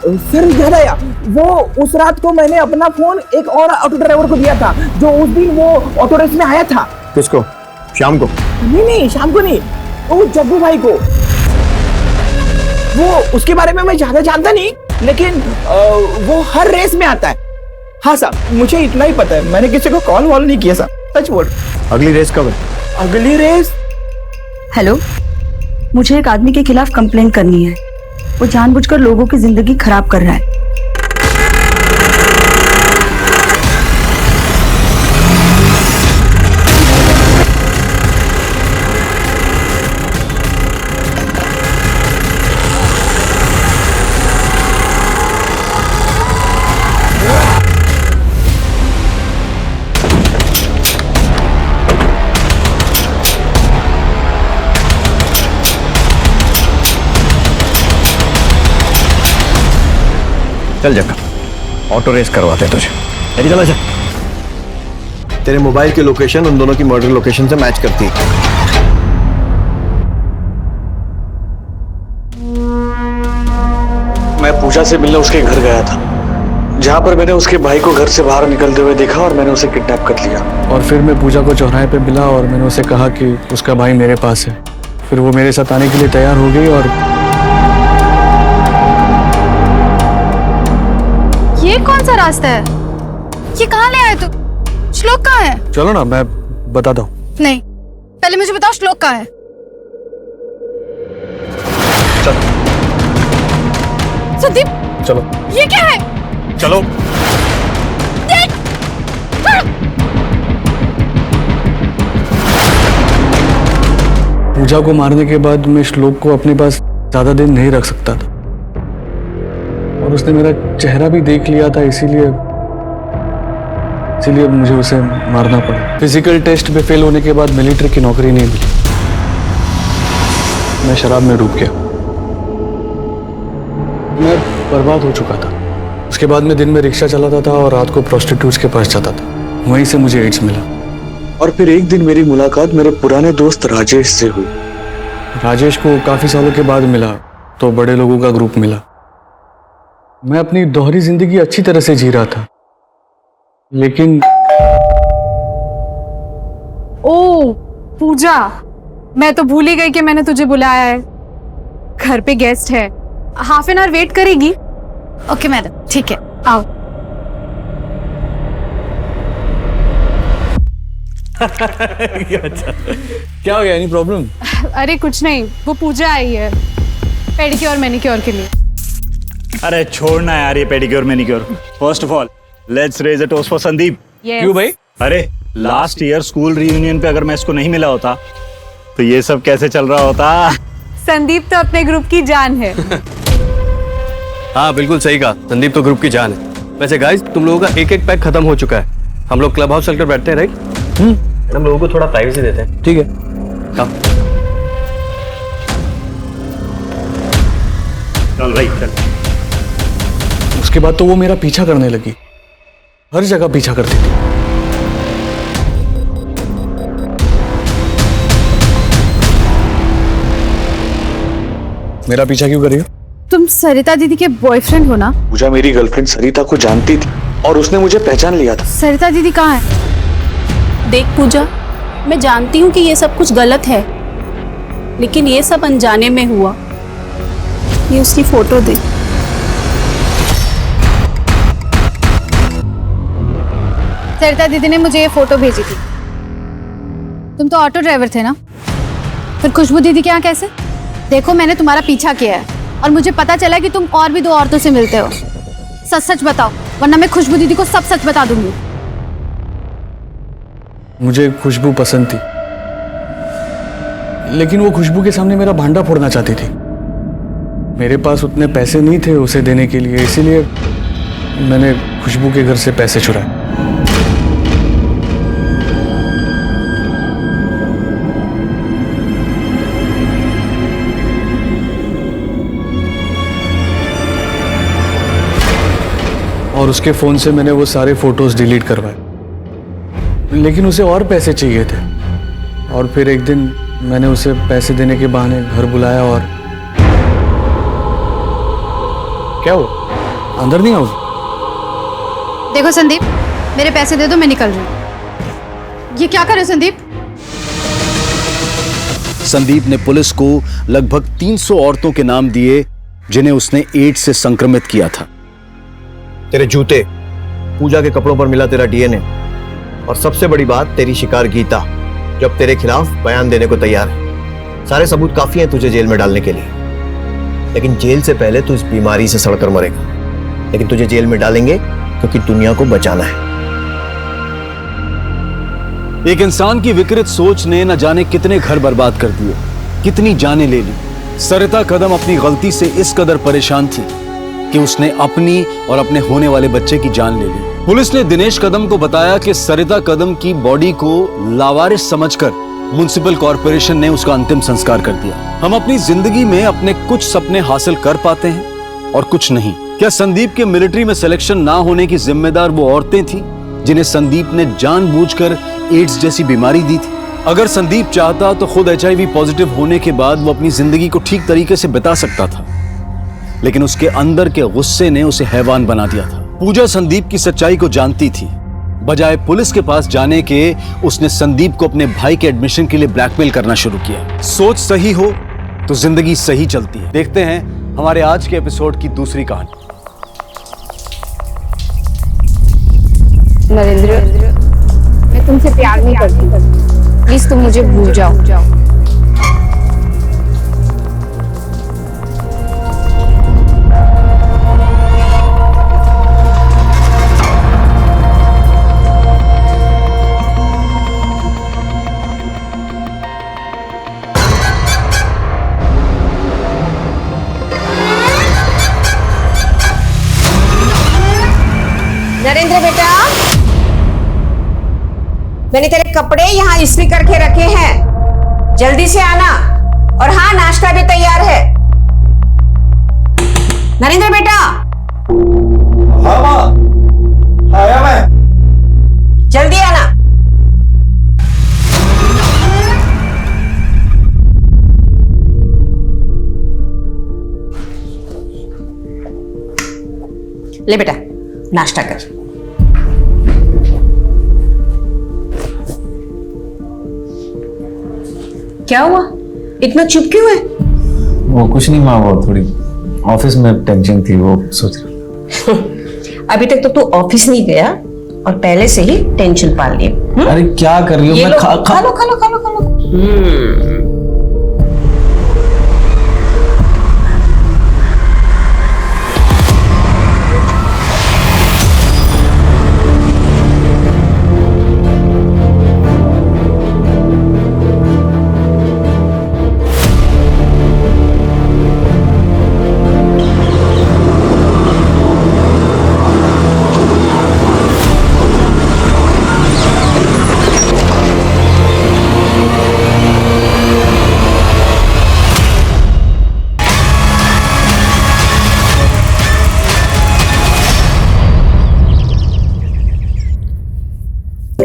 सर याद आया, वो उस रात को मैंने अपना फोन एक और ऑटो ड्राइवर को दिया था, जो उस दिन वो ऑटो रेस में आया था। किसको? शाम को? नहीं, शाम को नहीं, वो जग्गू भाई को। वो उसके बारे में मैं ज्यादा जानता नहीं, लेकिन वो हर रेस में आता है। हाँ साहब, मुझे इतना ही पता है, मैंने किसी को कॉल वॉल नहीं किया साहब, सच बोल। अगली रेस कब है? अगली रेस? हेलो, मुझे एक आदमी के खिलाफ कंप्लेंट करनी है। वो जानबूझकर लोगों की जिंदगी खराब कर रहा है। चल जक्का, ऑटो रेस करवाते हैं तुझे। अरे चला जा। तेरे मोबाइल की लोकेशन उन दोनों की मर्डर लोकेशन से मैच करती है। मैं पूजा से मिलने उसके घर गया था, जहाँ पर मैंने उसके भाई को घर से बाहर निकलते हुए देखा और मैंने उसे किडनैप कर लिया। और फिर मैं पूजा को चौराहे पे मिला और मैंने उसे कहा कि उसका भाई मेरे पास है। फिर वो मेरे साथ आने के लिए तैयार हो गई। और ये कौन सा रास्ता है? ये कहाँ ले आए तू? श्लोक कहाँ है? चलो ना, मैं बताता हूँ। नहीं, पहले मुझे बताओ श्लोक कहाँ है? संदीप, चलो। ये क्या है? चलो। देख! पूजा को मारने के बाद मैं श्लोक को अपने पास ज्यादा दिन नहीं रख सकता था, और उसने मेरा चेहरा भी देख लिया था, इसीलिए मुझे उसे मारना पड़ा। फिजिकल टेस्ट में फेल होने के बाद मिलिट्री की नौकरी नहीं मिली। मैं शराब में डूब गया। मैं बर्बाद हो चुका था। उसके बाद मैं दिन में रिक्शा चलाता था और रात को प्रोस्टिट्यूट्स के पास जाता था। वहीं से मुझे एड्स मिला। और फिर एक दिन मेरी मुलाकात मेरे पुराने दोस्त राजेश से हुई। राजेश को काफी सालों के बाद मिला तो बड़े लोगों का ग्रुप मिला। मैं अपनी दोहरी जिंदगी अच्छी तरह से जी रहा था, लेकिन ओ पूजा, मैं तो भूल ही गई कि मैंने तुझे बुलाया है। घर पे गेस्ट है, हाफ एन आवर वेट करेगी? ओके मैडम, ठीक है, आओ। अच्छा, क्या हो गया? Any problem? अरे कुछ नहीं, वो पूजा आई है पेडिक्योर मैनिक्योर के लिए। अरे छोड़ना यार ये pedicure manicure. First of all let's raise a toast for Sandeep. क्यों भाई? अरे लास्ट ईयर स्कूल रियूनियन पे अगर मैं इसको नहीं मिला होता तो ये सब कैसे चल रहा होता? संदीप तो अपने ग्रुप की जान है। हाँ बिल्कुल सही कहा, संदीप तो ग्रुप की जान है। वैसे गाइस, तुम लोगों का एक पैक खत्म हो चुका है। हम लोग क्लब हाउस चलकर बैठते हैं, राइट? हम लोगों को थोड़ा प्राइवेसी देते हैं। ठीक है, चल भाई चल। उसके बाद तो वो मेरा पीछा करने लगी, हर जगह पीछा करती थी। मेरा पीछा क्यों कर रही हो? तुम सरिता दीदी के बॉयफ्रेंड हो ना? पूजा मेरी गर्लफ्रेंड सरिता को जानती थी और उसने मुझे पहचान लिया था। सरिता दीदी कहाँ है? देख पूजा, मैं जानती हूँ कि ये सब कुछ गलत है, लेकिन ये सब अनजाने में हुआ। ये उसकी फोटो देख। सरिता दीदी ने मुझे ये फोटो भेजी थी। तुम तो ऑटो ड्राइवर थे ना? फिर खुशबू दीदी के यहाँ कैसे? देखो, मैंने तुम्हारा पीछा किया है और मुझे पता चला कि तुम और भी 2 औरतों से मिलते हो। सच सच बताओ, वरना मैं खुशबू दीदी को सब सच बता दूंगी। मुझे खुशबू पसंद थी, लेकिन वो खुशबू के सामने मेरा भांडा फोड़ना चाहती थी। मेरे पास उतने पैसे नहीं थे उसे देने के लिए, इसीलिए मैंने खुशबू के घर से पैसे चुराए। और उसके फ़ोन से मैंने वो सारे फोटोज डिलीट करवाए, लेकिन उसे और पैसे चाहिए थे। और फिर एक दिन मैंने उसे पैसे देने के बहाने घर बुलाया और क्या हो, अंदर नहीं आओगे? देखो संदीप, मेरे पैसे दे दो, मैं निकल रही हूँ। ये क्या कर रहे हो संदीप? संदीप ने पुलिस को लगभग 300 औरतों के नाम दिए जिन्हें उसने एड्स से संक्रमित किया था। तेरे जूते, पूजा के कपड़ों पर मिला तेरा डीएनए, और सबसे बड़ी बात तेरी शिकार गीता, जो अब तेरे खिलाफ बयान देने को तैयार है। सारे सबूत काफी हैं तुझे जेल में डालने के लिए, लेकिन जेल से पहले तू इस बीमारी से सड़कर मरेगा। लेकिन तुझे जेल में डालेंगे क्योंकि दुनिया को बचाना है। एक इंसान की विकृत सोच ने न जाने कितने घर बर्बाद कर दिए, कितनी जानें ले ली। सरिता कदम अपनी गलती से इस कदर परेशान थी कि उसने अपनी और अपने होने वाले बच्चे की जान ले ली। पुलिस ने दिनेश कदम को बताया कि सरिता कदम की बॉडी को लावारिस समझकर म्युनिसिपल कॉर्पोरेशन ने उसका अंतिम संस्कार कर दिया। हम अपनी जिंदगी में अपने कुछ सपने हासिल कर पाते हैं और कुछ नहीं। क्या संदीप के मिलिट्री में सिलेक्शन ना होने की जिम्मेदार वो औरतें थी जिन्हें संदीप ने जानबूझकर एड्स जैसी बीमारी दी थी? अगर संदीप चाहता तो खुद HIV पॉजिटिव होने के बाद वो अपनी जिंदगी को ठीक तरीके से बिता सकता था, लेकिन उसके अंदर के गुस्से ने उसे हैवान बना दिया था। पूजा संदीप की सच्चाई को जानती थी। बजाय पुलिस के पास जाने के उसने संदीप को अपने भाई के एडमिशन के लिए ब्लैकमेल करना शुरू किया। सोच सही हो तो जिंदगी सही चलती है। देखते हैं हमारे आज के एपिसोड की दूसरी कहानी। नरेंद्र, मैं तुमसे प्यार नहीं करती, प्लीज तुम मुझे भूल जाओ। नरेंद्र बेटा, मैंने तेरे कपड़े यहाँ इस्त्री करके रखे हैं, जल्दी से आना। और हाँ, नाश्ता भी तैयार है। नरेंद्र बेटा। हाँ माँ, आया मैं। जल्दी आना। ले बेटा, नाश्ता कर। क्या हुआ, इतना चुप क्यों है? वो कुछ नहीं माँ, वो थोड़ी ऑफिस में टेंशन थी, वो सोच रहा। अभी तक तो तू ऑफिस नहीं गया और पहले से ही टेंशन पाल लिया। अरे क्या कर रही हो? मैं खा लो।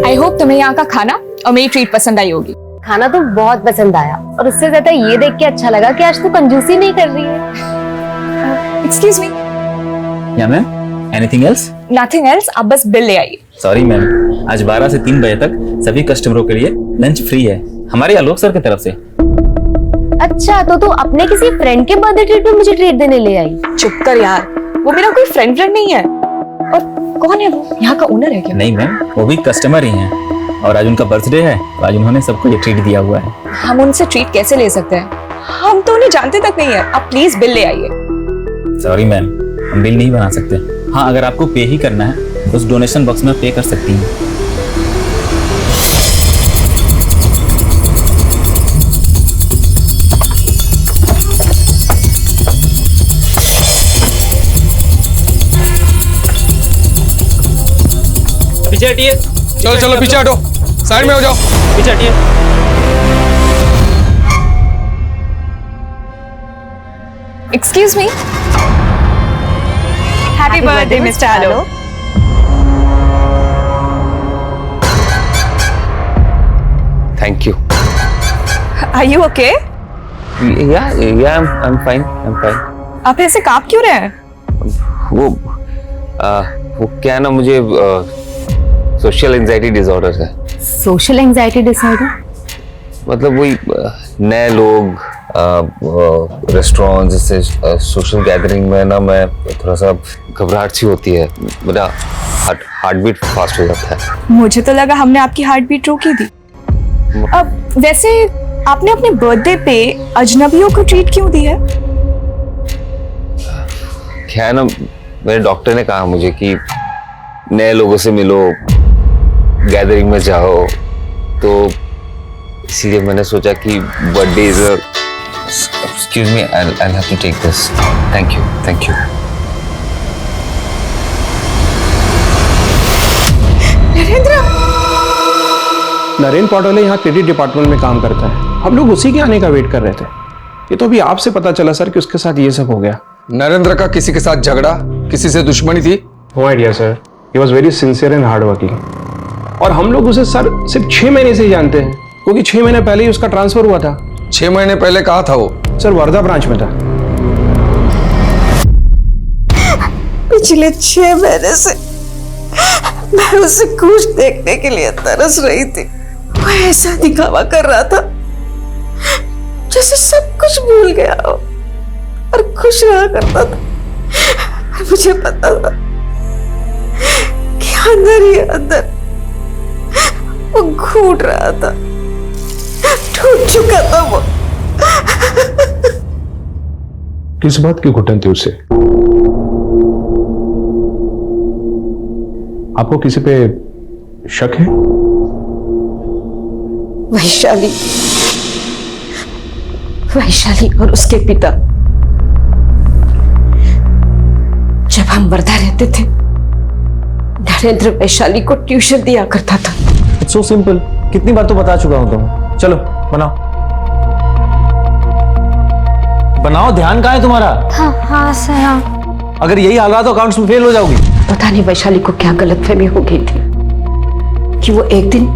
आई होप तुम्हें यहाँ का खाना और मेरी ट्रीट पसंद आई होगी। खाना तो बहुत पसंद आया, और उससे ज्यादा ये देख के अच्छा लगा कि आज तू कंजूसी नहीं कर रही है। Excuse me. या ma'am, anything else? Nothing else, आप बस बिल ले आइए। सॉरी मैम, आज 12 से 3 बजे तक सभी कस्टमरों के लिए लंच फ्री है, हमारे आलोक सर की तरफ से। अच्छा, तो तू अपने किसी फ्रेंड के बर्थडे ट्रीट में मुझे ट्रीट देने ले आई? चुप कर यार, वो मेरा कोई फ्रेंड नहीं है। और कौन है वो? यहाँ का ओनर है क्या? नहीं मैम, वो भी कस्टमर ही हैं, और आज उनका बर्थडे है, तो आज उन्होंने सबको ये ट्रीट दिया हुआ है। हम उनसे ट्रीट कैसे ले सकते हैं? हम तो उन्हें जानते तक नहीं है। आप प्लीज बिल ले आइए। सॉरी मैम, हम बिल नहीं बना सकते। हाँ, अगर आपको पे ही करना है तो उस डोनेशन बॉक्स में पे कर सकती हैं। पीछे हटिए। चलो चलो पीछे हटो, साइड में हो जाओ। पीछे हटिए। Excuse me. Happy birthday mister Alok. Thank you. Are you okay? I'm fine. आप ऐसे कांप क्यों रहे हैं? वो क्या है ना, मुझे सोशल एंजाइटी डिसऑर्डर है। Social anxiety disorder? मतलब वही नए लोग, रेस्टोरेंट जैसे सोशल गैदरिंग में ना मैं थोड़ा सा घबराहट सी होती है, मेरा हार्ट बीट फास्ट हो जाता है। मुझे तो लगा हमने आपकी हार्ट बीट रोकी थी। अब वैसे आपने अपने बर्थडे पे अजनबियों को ट्रीट क्यों दी है? क्या है ना, मेरे डॉक्टर ने कहा मुझे कि नए लोगों से मिलो, गैदरिंग में जाओ, तो इसीलिए मैंने सोचा कि birthday is excuse me, I have to take this. Thank you. Narendra Patole यहाँ क्रेडिट डिपार्टमेंट में काम करता है। हम लोग उसी के आने का वेट कर रहे थे। ये तो अभी आपसे पता चला सर कि उसके साथ ये सब हो गया। नरेंद्र का किसी के साथ झगड़ा, किसी से दुश्मनी थी? No idea sir, he was very sincere and hard working. और हम लोग उसे सर सिर्फ 6 महीने से ही जानते हैं, क्योंकि 6 महीने पहले ही उसका ट्रांसफर हुआ था। 6 महीने पहले कहाँ था वो? सर वर्धा ब्रांच में था। पिछले 6 महीने से मैं उसे खुश देखने के लिए तरस रही थी। वो ऐसा दिखावा कर रहा था जैसे सब कुछ भूल गया हो और खुश रहा करता था। और मुझे पता था कि अंदर ही अंदर वो घूट रहा था, टूट चुका था वो। किस बात की घुटन थी उसे? आपको किसी पे शक है? वैशाली और उसके पिता। जब हम वर्धा रहते थे, नरेंद्र वैशाली को ट्यूशन दिया करता था। इट्स सो सिंपल, कितनी बार तो बता चुका हूं तुम। चलो बनाओ, ध्यान कहाँ है तुम्हारा? हाँ सर, हाँ। अगर यही हाल रहा तो अकाउंट्स में फेल हो जाओगी। पता नहीं वैशाली को क्या गलतफहमी हो गई थी कि वो एक दिन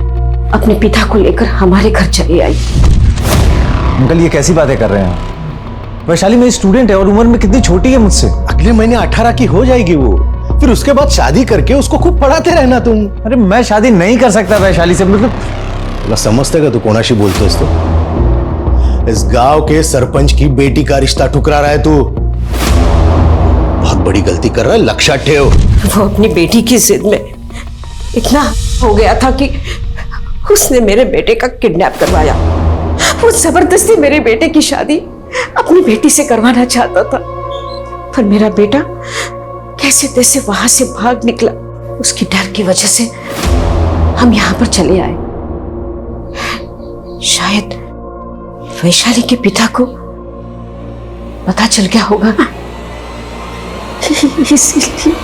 अपने पिता को लेकर हमारे घर चली आई। अंकल ये कैसी बातें कर रहे हैं? वैशाली मेरी स्टूडेंट है और उम्र में कितनी छोटी है मुझसे। अगले महीने 18 की हो जाएगी वो, फिर उसके बाद शादी करके उसको खूब पढ़ाते रहना तुम। अरे मैं शादी नहीं कर सकता वैशाली से, मतलब समझते तू कोणाशी बोलतोस? तो इस गांव के सरपंच की बेटी का रिश्ता ठुकरा रहा है तू। बहुत बड़ी गलती कर रहा है, लक्षात ठेव। वो अपनी बेटी की जिद में इतना हो गया था कि उसने मेरे बेटे का किडनैप करवाया। वो जबरदस्ती मेरे बेटे की शादी अपनी बेटी से करवाना चाहता था, पर मेरा बेटा कैसे तैसे वहां से भाग निकला। उसकी डर की वजह से हम यहाँ पर चले आए। शायद वैशाली के पिता को पता चल गया होगा, इसीलिए।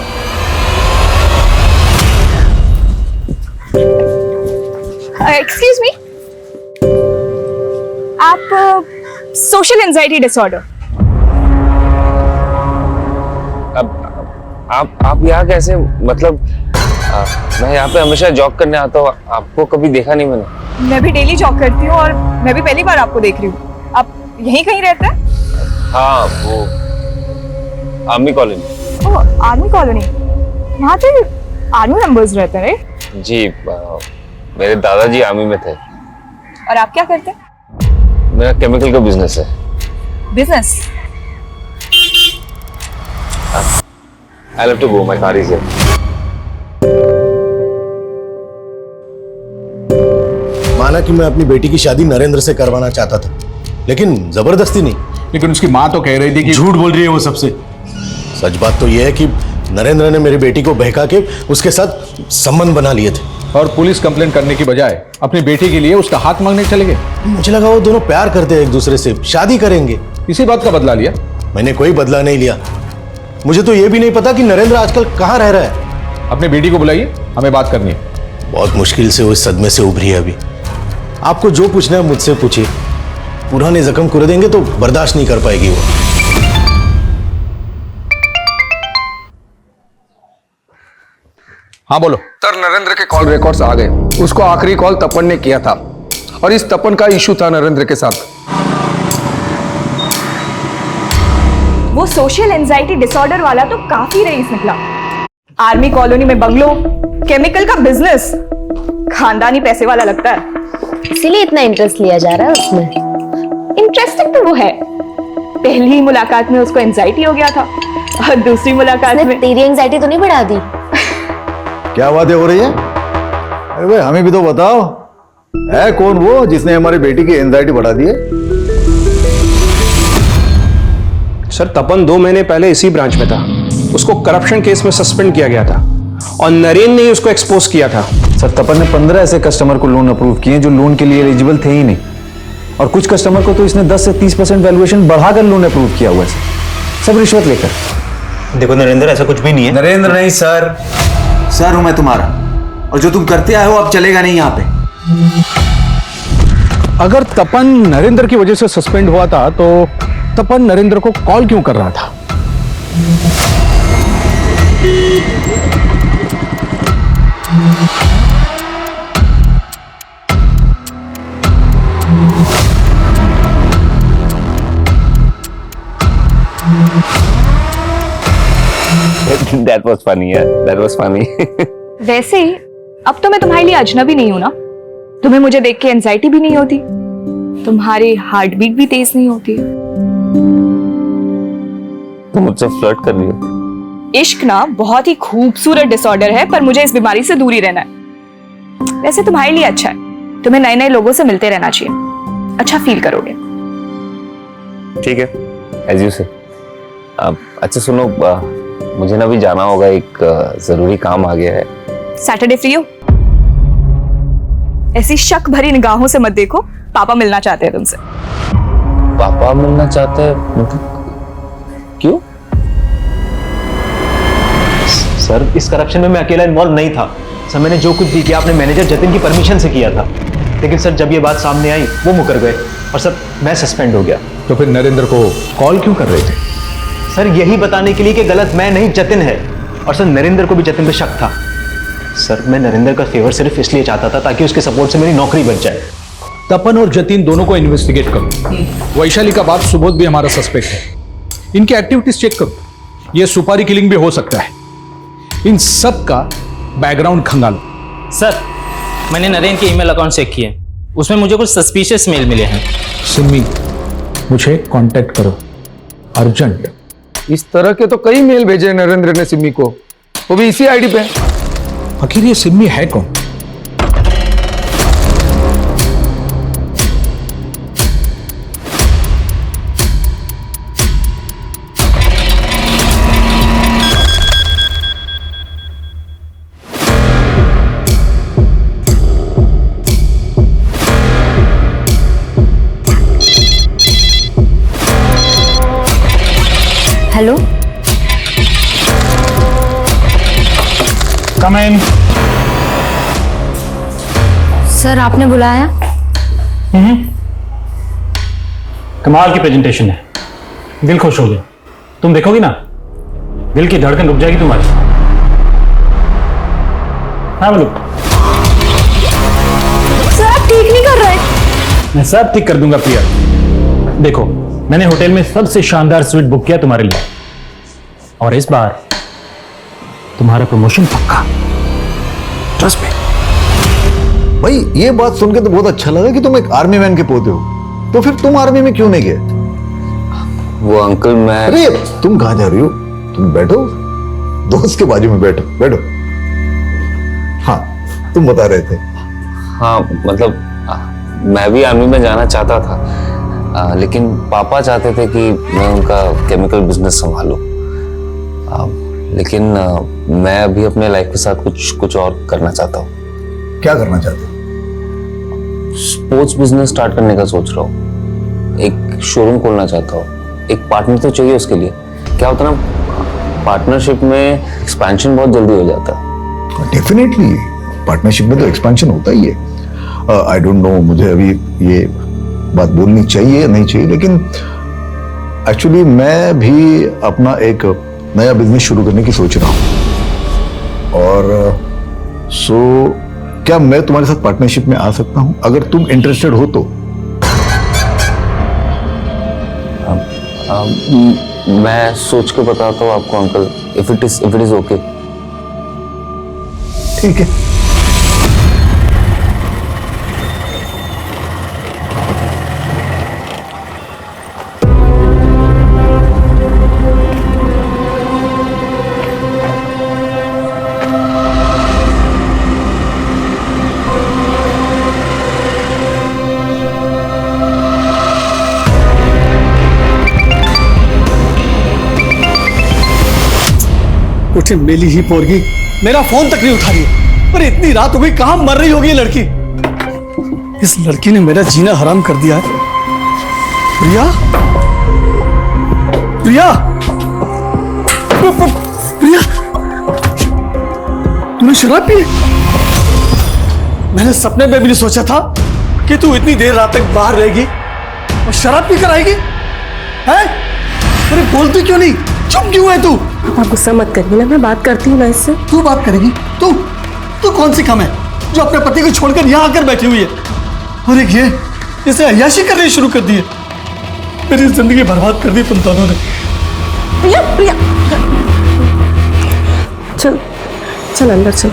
एक्सक्यूज मी, आप सोशल एंजाइटी डिसऑर्डर। अब आप यहाँ कैसे? मतलब मैं यहाँ पे हमेशा जॉब करने आता हूँ, आपको कभी देखा नहीं मैंने। मैं भी डेली जॉब करती हूँ और मैं भी पहली बार आपको देख रही हूँ। आप यहीं कहीं रहते हैं? हाँ, वो आर्मी कॉलोनी। ओह, आर्मी कॉलोनी। यहाँ पे आर्मी मेंबर्स रहते हैं? जी, मेरे दादाजी आर्मी में थे। और आप क्या करते हैं? मेरा केमिकल का बिजनेस है। Business? I'll have to go, my car is here. माना कि मैं अपनी बेटी की शादी नरेंद्र से करवाना चाहता था, लेकिन जबरदस्ती नहीं। लेकिन उसकी माँ तो कह रही थी कि झूठ बोल रही है वो सबसे। सच बात तो यह है कि नरेंद्र ने मेरी बेटी को बहका के उसके साथ संबंध बना लिए थे। और पुलिस कंप्लेंट करने की बजाय अपनी बेटी के लिए उसका हाथ मांगने चले गए। मुझे लगा वो दोनों प्यार करते हैं एक दूसरे से, शादी करेंगे। इसी बात का बदला लिया? मैंने कोई बदला नहीं लिया। मुझे तो ये भी नहीं पता कि नरेंद्र आजकल कहाँ रह रहा है। अपनी बेटी को बुलाइए, हमें बात करनी है। बहुत मुश्किल से वो इस सदमे से उभरी है अभी। आपको जो पूछना है मुझसे पूछिए। पुराने जख्म कुरे देंगे तो बर्दाश्त नहीं कर पाएगी वो। हाँ बोलो। सर, नरेंद्र के कॉल रिकॉर्ड्स आ गए। उसको आखिरी कॉल तपन ने किया था। और इस तपन का इशू था नरेंद्र के साथ। वो सोशल एंजाइटी डिसऑर्डर वाला तो काफी रईस निकला। आर्मी कॉलोनी में बंगलो, केमिकल का बिजनेस, खानदानी पैसे वाला लगता है। इसीलिए इतना इंटरेस्ट लिया जा रहा है उसमें। इंटरेस्टिंग तो वो है, पहली ही मुलाकात में उसको एंजाइटी हो गया था और दूसरी मुलाकात में तेरी एंजाइटी तो नहीं बढ़ा दी? क्या बातें हो रही है? अरे भाई हमें भी तो बताओ, है कौन वो जिसने हमारी बेटी की एंजाइटी बढ़ा दी है? सर तपन 2 महीने पहले इसी ब्रांच में था। उसको करप्शन केस में सस्पेंड किया गया था और नरेंद्र ने ही उसको एक्सपोज किया था। सर तपन ने 15 ऐसे कस्टमर को लोन अप्रूव किए जो लोन के लिए एलिजिबल थे ही नहीं, और कुछ कस्टमर को तो इसने 10 से 30% वैल्यूएशन बढ़ाकर लोन अप्रूव किया हुआ है सब रिश्वत लेकर। देखो नरेंद्र, ऐसा कुछ भी नहीं है। नरेंद्र नहीं सर, सर हूं मैं तुम्हारा, और जो तुम करते आए हो अब चलेगा नहीं यहाँ पे। अगर तपन नरेंद्र की वजह से सस्पेंड हुआ था तो तपन नरेंद्र को कॉल क्यों कर रहा था? That was funny, yeah. That was funny. वैसे अब तो मैं तुम्हारे लिए अजनबी नहीं हूं ना। तुम्हें मुझे देख के एंजाइटी भी नहीं होती, तुम्हारी हार्ट बीट भी तेज नहीं होती। तुम मुझसे फ्लर्ट कर रही हो? इश्क ना बहुत ही खूबसूरत डिसऑर्डर है, पर मुझे इस बीमारी से दूर ही रहना है। वैसे तुम्हारे लिए अच्छा है, तुम्हें नए नए लोगों से मिलते रहना चाहिए, अच्छा फील करोगे। ठीक है, एज यू से। अच्छा सुनो, मुझे ना भी जाना होगा, एक जरूरी काम आ गया है। सैटरडे फ्री हो? ऐसी शक भरी निगाहों से मत देखो, पापा मिलना चाहते हैं तुमसे। पापा मिलना चाहते हैं? मतलब क्यों? सर इस करप्शन में मैं अकेला इन्वॉल्व नहीं था सर। मैंने जो कुछ भी किया अपने मैनेजर जतिन की परमिशन से किया था, लेकिन सर जब ये बात सामने आई वो मुकर गए और सर मैं सस्पेंड हो गया। तो फिर नरेंद्र को कॉल क्यों कर रहे थे? सर यही बताने के लिए कि गलत मैं नहीं जतिन है, और सर नरेंद्र को भी जतिन पे शक था। सर मैं नरेंद्र का फेवर सिर्फ इसलिए चाहता था ताकि उसके सपोर्ट से मेरी नौकरी बच जाए। तपन और जतिन दोनों को इन्वेस्टिगेट करो। वैशाली का बाप सुबोध भी हमारा सस्पेक्ट है, इनकी एक्टिविटीज चेक करो। ये सुपारी किलिंग भी हो सकता है, इन सब का बैकग्राउंड खंगालो। सर मैंने नरेंद्र के ईमेल अकाउंट चेक किए, उसमें मुझे कुछ सस्पिशियस मेल मिले हैं। सिम्मी मुझे कांटेक्ट करो अर्जेंट। इस तरह के तो कई मेल भेजे नरेंद्र ने सिम्मी को, वो भी इसी आईडी पे। आखिर ये सिम्मी है कौन? हेलो, कम इन। सर आपने बुलाया? कमाल की प्रेजेंटेशन है, दिल खुश हो गया। तुम देखोगी ना, दिल की धड़कन रुक जाएगी तुम्हारी। हाँ बोलो। सर आप ठीक नहीं कर रहे। मैं सब ठीक कर दूंगा प्रिया। देखो मैंने होटल में सबसे शानदार स्वीट बुक किया तुम्हारे लिए, और इस बार तुम्हारा प्रमोशन पक्का, ट्रस्ट मी। भाई ये बात सुन के तो बहुत अच्छा लगा कि तुम एक आर्मी मैन के पोते हो, तो फिर तुम आर्मी में क्यों नहीं गए? वो अंकल मैं। अरे तुम कहां जा रही हो? तुम बैठो, दोस्त के बाजू में बैठो बैठो। हाँ तुम बता रहे थे। हाँ मतलब मैं भी आर्मी में जाना चाहता था, लेकिन पापा चाहते थे कि मैं उनका केमिकल बिजनेस संभालूं। लेकिन मैं अभी अपने लाइफ के साथ कुछ और करना चाहता हूँ। क्या करना चाहते हो? स्पोर्ट्स बिजनेस स्टार्ट करने का सोच रहा हूँ, एक शोरूम खोलना चाहता हूँ। एक पार्टनर तो चाहिए उसके लिए। क्या होता है ना, पार्टनरशिप में एक्सपेंशन बहुत जल्दी हो जाता है। डेफिनेटली पार्टनरशिप में तो एक्सपेंशन होता ही है। आई डोंट नो मुझे अभी ये बात बोलनी चाहिए या नहीं चाहिए, लेकिन एक्चुअली मैं भी अपना एक नया बिजनेस शुरू करने की सोच रहा हूँ। और सो क्या मैं तुम्हारे साथ पार्टनरशिप में आ सकता हूं अगर तुम इंटरेस्टेड हो तो? मैं सोच के बताता हूँ आपको uncle, if it is okay. ठीक है। उठे मिली ही पोरगी, मेरा फोन तक नहीं उठा रही है। पर इतनी रात हो गई, कहां मर रही होगी ये लड़की? इस लड़की ने मेरा जीना हराम कर दिया है। प्रिया, प्रिया, प्रिया, तूने शराब पी? मैंने सपने में भी नहीं सोचा था कि तू इतनी देर रात तक बाहर रहेगी और शराब पी कर आएगी। हैं? अरे बोलती क्यों नहीं? चुप क्यों है तू? आप गुस्सा मत करिए ना, मैं बात करती हूँ ना इससे। तू बात करेगी? तू कौन सी कम है जो अपने पति को छोड़कर यहाँ आकर बैठी हुई है? और एक ये इसे अय्याशी करनी शुरू कर दी है। मेरी जिंदगी बर्बाद कर दी तुम दोनों ने। प्रिया, प्रिया, चल चल अंदर चल।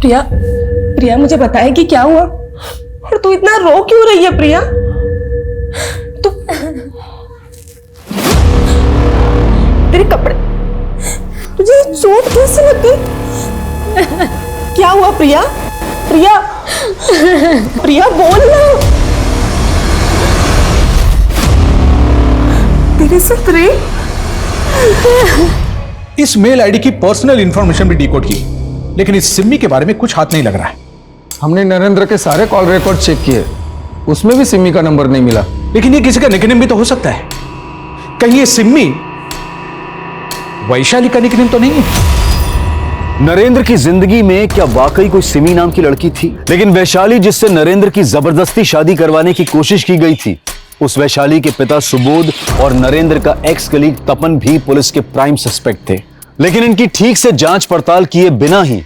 प्रिया, प्रिया मुझे बताएगी क्या हुआ और तू इतना रो क्यों रही है? प्रिया तू, तेरे कपड़े, तुझे चोट कैसे लग गई? क्या हुआ प्रिया? प्रिया, प्रिया बोल ना। तेरे से इस मेल आईडी की पर्सनल इंफॉर्मेशन भी डिकोड की, लेकिन इस सिम्मी के बारे में कुछ हाथ नहीं लग रहा है। हमने नरेंद्र के सारे कॉल रिकॉर्ड चेक किए, उसमें भी सिम्मी का नंबर नहीं मिला। लेकिन ये किसी का निकनेम भी तो हो सकता है। कहीं ये सिम्मी वैशाली का निकनेम तो नहीं है? नरेंद्र की जिंदगी में क्या वाकई कोई सिमी नाम की लड़की थी? लेकिन वैशाली जिससे नरेंद्र की जबरदस्ती शादी करवाने की कोशिश की गई थी, उस वैशाली के पिता सुबोध और नरेंद्र का एक्स कलीग तपन भी पुलिस के प्राइम सस्पेक्ट थे। लेकिन इनकी ठीक से जांच पड़ताल किए बिना ही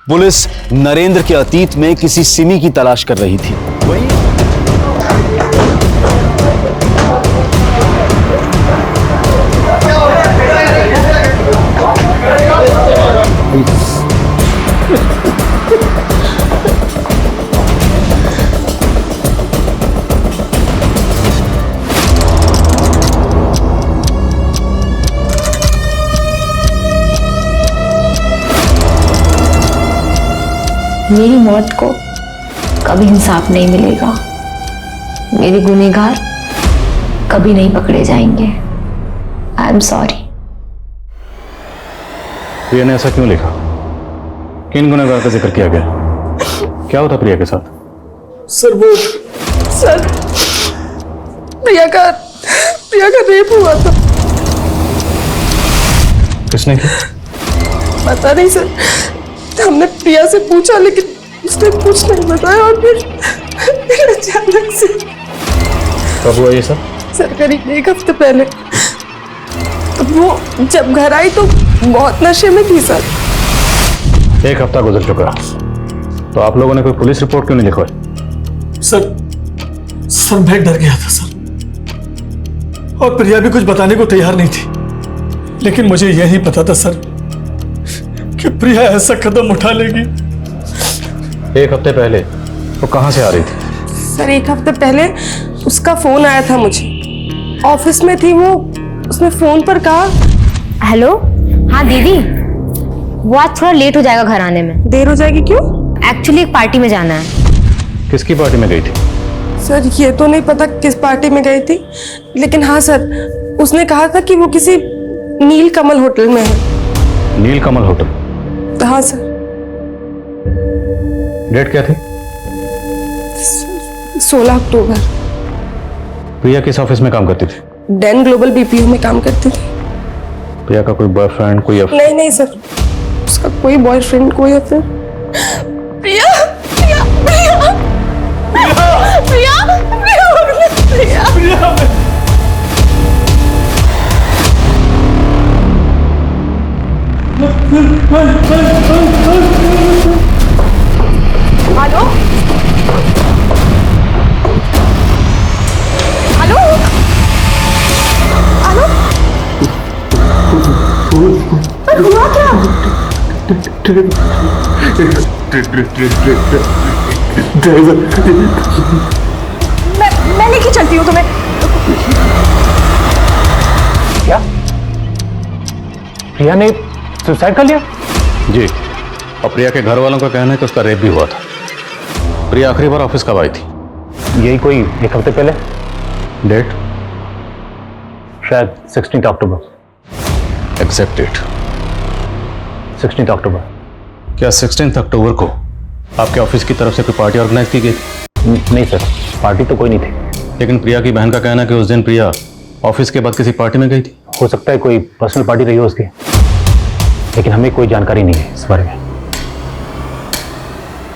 पुलिस नरेंद्र के अतीत में किसी सिमी की तलाश कर रही थी। मेरी मौत को कभी इंसाफ नहीं मिलेगा। मेरे गुनहगार कभी नहीं पकड़े जाएंगे। I am sorry. प्रिया ने ऐसा क्यों लिखा? किन गुनहगार का जिक्र किया गया? क्या होता प्रिया के साथ? सर वो सर प्रिया का रेप हुआ था। किसने किया? पता नहीं सर, हमने प्रिया से पूछा लेकिन उसने कुछ नहीं बताया और फिर अचानक से। कब हुआ ये सब? सर करीब 1 हफ्ते पहले। तो वो जब घर आई तो बहुत नशे में थी सर। 1 हफ्ता गुजर चुका, तो आप लोगों ने कोई पुलिस रिपोर्ट क्यों नहीं लिखवाई? सर मैं डर गया था सर, और प्रिया भी कुछ बताने को तैयार नहीं थी। लेकिन मुझे यही पता था सर कि प्रिया ऐसा कदम उठा लेगी। 1 हफ्ते पहले वो कहां से आ रही थी? सर 1 हफ्ते पहले उसका फोन आया था मुझे, ऑफिस में थी वो। उसने फोन पर कहा, हेलो हाँ दीदी, वो आज थोड़ा लेट हो जाएगा घर आने में। देर हो जाएगी क्यों? एक्चुअली एक पार्टी में जाना है। किसकी पार्टी में गई थी? सर ये तो नहीं पता किस पार्टी में गई थी, लेकिन हाँ सर उसने कहा था कि वो किसी नील कमल होटल में है। नील कमल होटल? हाँ सर। डेट क्या थी? 16 अक्टूबर। प्रिया किस ऑफिस में काम करती थी? डेन ग्लोबल बीपीओ में काम करती थी। प्रिया का कोई बॉयफ्रेंड, कोई नहीं नहीं सर, उसका कोई बॉयफ्रेंड कोई अफेयर। प्रिया प्रिया प्रिया प्रिया प्रिया प्रिया हेलो हेलो हेलो, हुआ क्या? मैं लेके चलती हूँ तुम्हें। क्या प्रिया ने सुसाइड कर लिया? जी, और प्रिया के घर वालों का कहना है कि उसका रेप भी हुआ था। प्रिया आखिरी बार ऑफिस कब आई थी? यही कोई 1 हफ्ते पहले। डेट? शायद 16 अक्टूबर। Exact date? 16 अक्टूबर। क्या 16 अक्टूबर को आपके ऑफिस की तरफ से कोई पार्टी ऑर्गेनाइज की गई? नहीं सर, पार्टी तो कोई नहीं थी। लेकिन प्रिया की बहन का कहना है कि उस दिन प्रिया ऑफिस के बाद किसी पार्टी में गई थी। हो सकता है कोई पर्सनल पार्टी रही हो उसकी, लेकिन हमें कोई जानकारी नहीं है इस बारे में।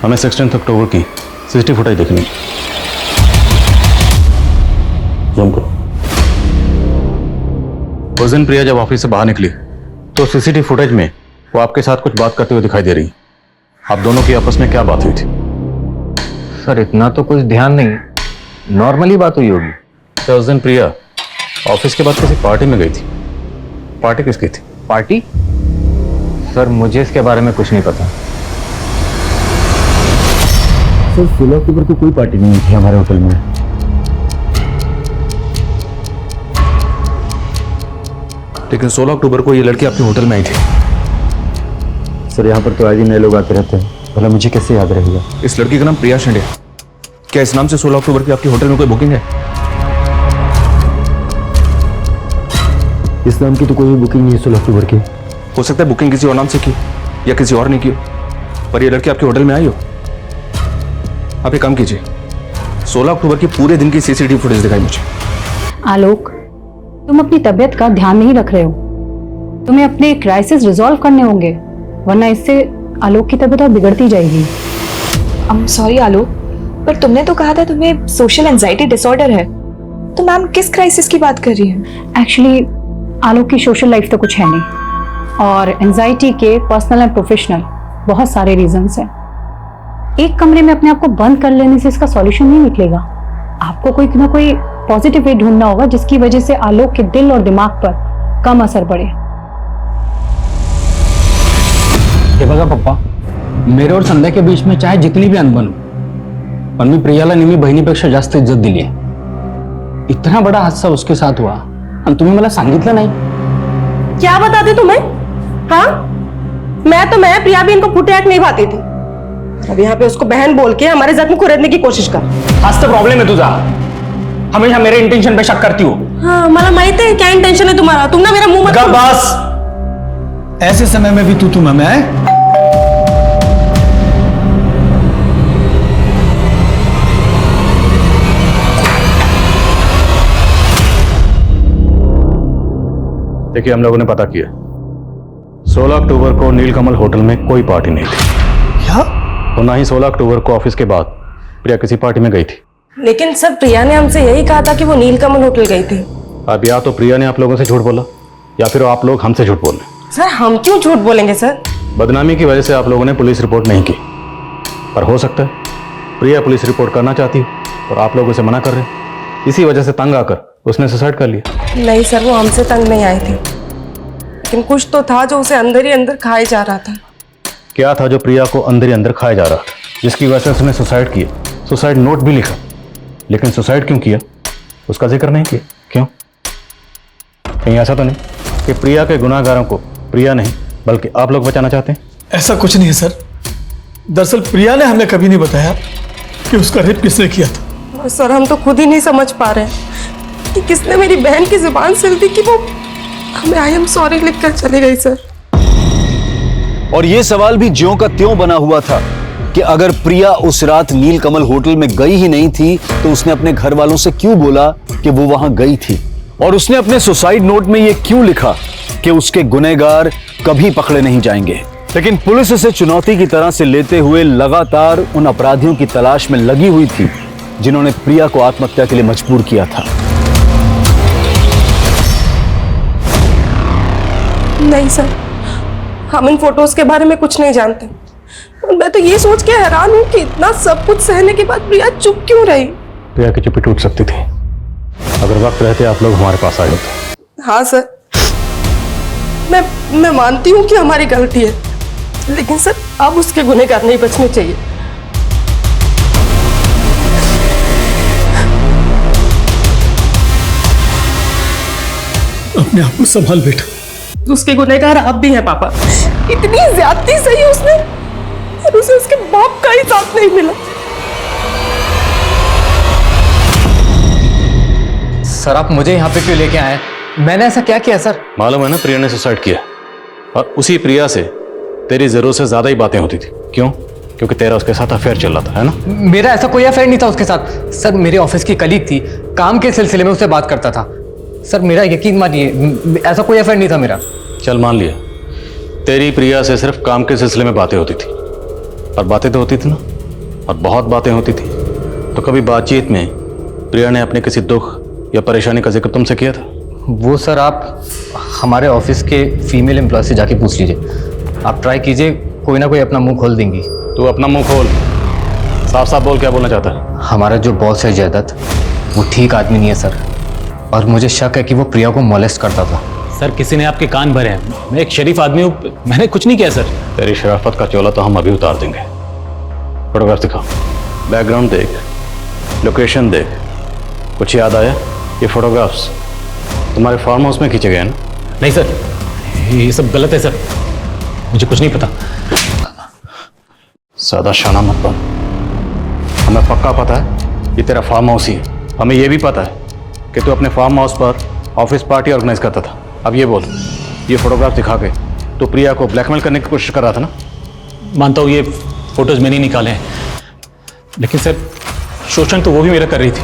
हमें 16 अक्टूबर की सीसीटीवी फुटेज देखनी है। जूम करो। उस दिन प्रिया जब ऑफिस से बाहर निकली तो सीसीटीवी फुटेज में वो आपके साथ कुछ बात करते हुए दिखाई दे रही। आप दोनों की आपस में क्या बात हुई थी? सर इतना तो कुछ ध्यान नहीं, नॉर्मली बात हुई होगी। तो उस दिन प्रिया ऑफिस के बाद किसी पार्टी में गई थी। पार्टी किसकी थी? पार्टी? सर मुझे इसके बारे में कुछ नहीं पता। सर 16 अक्टूबर को कोई पार्टी नहीं थी हमारे होटल में। लेकिन 16 अक्टूबर को ये लड़की आपके होटल में आई थी। सर यहाँ पर तो आज ही नए लोग आते रहते हैं, भला मुझे कैसे याद रहेगा? इस लड़की का नाम प्रिया शिंदे। क्या इस नाम से 16 अक्टूबर की आपके होटल में कोई बुकिंग है? इस नाम की तो कोई भी बुकिंग नहीं है 16 अक्टूबर की। हो सकता है बुकिंग किसी और नाम से की या किसी और ने की हो, पर ये लड़की आपके होटल में आई हो। आप एक काम कीजिए, 16 अक्टूबर की पूरे दिन की सीसीटीवी फुटेज दिखाई मुझे। आलोक, तुम अपनी तबीयत का ध्यान नहीं रख रहे हो। तुम्हें अपने क्राइसिस रिजॉल्व करने होंगे, वरना इससे आलोक की तबीयत और बिगड़ती जाएगी। सॉरी आलोक, पर तुमने तो कहा था तुम्हें सोशल एंजाइटी डिसऑर्डर है, तो मैम किस क्राइसिस की बात कर रही है? एक्चुअली आलोक की सोशल लाइफ तो कुछ है नहीं, और एंजाइटी के पर्सनल एंड प्रोफेशनल बहुत सारे रीजंस हैं। एक कमरे में अपने आप को बंद कर लेने से इसका सॉल्यूशन नहीं निकलेगा। आपको कोई ना कोई पॉजिटिव वे ढूंढना होगा जिसकी वजह से आलोक के दिल और दिमाग पर कम असर पड़े। हे बघा पप्पा, मेरे और संध्या के बीच में चाहे जितनी भी अनबन हो, पण मी प्रियाला नेहमी बहिणीपेक्षा जास्त इज्जत दिली आहे। इतना बड़ा हादसा उसके साथ हुआ आणि तुम्ही मला सांगितलं नाही। क्या बताते तुम्हें? हाँ, मैं प्रिया भी इनको फुटे आंख नहीं भाती थी। अब यहाँ पे उसको बहन बोल के हमारे जख्म को रेदने की कोशिश कर। हाच तर प्रॉब्लेम है तुझा, हमेशा मेरे इंटेंशन पे शक करती हो। हाँ, मला माहित है क्या इंटेंशन है तुम्हारा। तुम ना मेरा मुंह मत खोलो। बस, ऐसे समय में भी तू मैं देखिए, हम लोगों ने पता किया 16 अक्टूबर को नीलकमल होटल में कोई पार्टी नहीं थी। क्या? और ना ही 16 अक्टूबर को ऑफिस के बाद प्रिया किसी पार्टी में गई थी। लेकिन सर प्रिया ने हमसे यही कहा था कि वो नीलकमल होटल गई थी। अब या तो प्रिया ने आप लोगों से झूठ बोला या फिर आप लोग हमसे झूठ बोल रहे हैं। सर हम क्यों झूठ बोलेंगे सर? बदनामी की वजह से आप लोगों ने पुलिस रिपोर्ट नहीं की, पर हो सकता है प्रिया पुलिस रिपोर्ट करना चाहती और आप लोग उसे मना कर रहे हैं। इसी वजह से तंग आकर उसने सुसाइड कर लिया। नहीं सर, वो हमसे तंग नहीं आई थी, लेकिन कुछ तो था जो उसे अंदर ही अंदर खाए जा रहा था। क्या था जो प्रिया को अंदर ही अंदर खाया जा रहा था, जिसकी वजह से उसने सुसाइड किया? सुसाइड नोट भी लिखा, लेकिन सुसाइड क्यों किया उसका जिक्र नहीं किया। क्यों? कहीं ऐसा तो नहीं कि प्रिया के गुनाहगारों को प्रिया नहीं बल्कि आप लोग बचाना चाहते हैं? ऐसा कुछ नहीं है सर। दरअसल प्रिया ने हमें कभी नहीं बताया कि उसका रेप किसने किया था। सर हम तो खुद ही नहीं समझ पा रहे कि किसने मेरी बहन की जुबान से दी कि वो हमें आई एम सॉरी लिखकर चली गई सर। और ये सवाल भी ज्यों का त्यों बना हुआ था कि अगर प्रिया उस रात नीलकमल होटल में गई ही नहीं थी तो उसने अपने घर वालों से क्यों बोला कि वो वहां गई थी, और उसने अपने सुसाइड नोट में ये क्यों लिखा कि उसके गुनहगार कभी पकड़े नहीं जाएंगे। लेकिन पुलिस इसे चुनौती की तरह से लेते हुए लगातार उन अपराधियों की तलाश में लगी हुई थी जिन्होंने प्रिया को आत्महत्या के लिए मजबूर किया था। नहीं सर, हम इन फोटोज के बारे में कुछ नहीं जानते। मैं तो ये सोच के हैरान हूँ कि इतना सब कुछ सहने के बाद प्रिया चुप क्यों रही। प्रिया की चुप्पी टूट सकती थी अगर वक्त रहते आप लोग हमारे पास आए होते। हाँ सर, मैं मानती हूँ कि हमारी गलती है, लेकिन सर अब उसके गुनहगार नहीं बचने चाहिए। अपने आप को संभाल बेटा। उसके गुनहगार आप भी हैं पापा। इतनी ज्यादती सही उसने, और उसे उसके बाप का ही साथ नहीं मिला। सर आप मुझे यहाँ पे क्यों लेके आए? मैंने ऐसा क्या किया सर? मालूम है ना, प्रिया ने सुसाइड किया और उसी प्रिया से तेरी जरूरत से ज्यादा ही बातें होती थी। क्यों? क्योंकि तेरा उसके साथ अफेयर चल रहा था, है ना? मेरा ऐसा कोई अफेयर नहीं था उसके साथ सर। मेरे ऑफिस की कलीग थी, काम के सिलसिले में उससे बात करता था सर। मेरा यकीन मानिए, ऐसा कोई अफेयर नहीं था मेरा। चल मान लिया, तेरी प्रिया से सिर्फ काम के सिलसिले में बातें होती थी, और बातें तो होती थी ना, और बहुत बातें होती थी। तो कभी बातचीत में प्रिया ने अपने किसी दुख या परेशानी का जिक्र तुमसे किया था? वो सर आप हमारे ऑफिस के फीमेल एम्प्लॉय से जाके पूछ लीजिए। आप ट्राई कीजिए, कोई ना कोई अपना मुंह खोल देंगी। तू अपना मुंह खोल, साफ साफ बोल, क्या बोलना चाहता है? हमारा जो बॉस है जयदत्त, वो ठीक आदमी नहीं है सर, और मुझे शक है कि वो प्रिया को मोलेस्ट करता था। सर किसी ने आपके कान भरे हैं। मैं एक शरीफ आदमी हूँ, मैंने कुछ नहीं किया सर। तेरी शराफत का चोला तो हम अभी उतार देंगे। फोटोग्राफ दिखाओ, बैकग्राउंड देख, लोकेशन देख। कुछ याद आया? ये फोटोग्राफ्स तुम्हारे फार्म हाउस में खींचे गए हैं ना? नहीं सर, ये सब गलत है सर, मुझे कुछ नहीं पता। ज्यादा शाना मत बन। हमें पक्का पता है ये तेरा फार्म हाउस ही है। हमें यह भी पता है कि तू अपने फार्म हाउस पर ऑफिस पार्टी ऑर्गेनाइज करता था। अब ये बोल, ये फोटोग्राफ दिखा के तो प्रिया को ब्लैकमेल करने की कोशिश कर रहा था ना? मानता हूँ ये फोटोज मैंने ही निकाले हैं, लेकिन सर शोषण तो वो भी मेरा कर रही थी।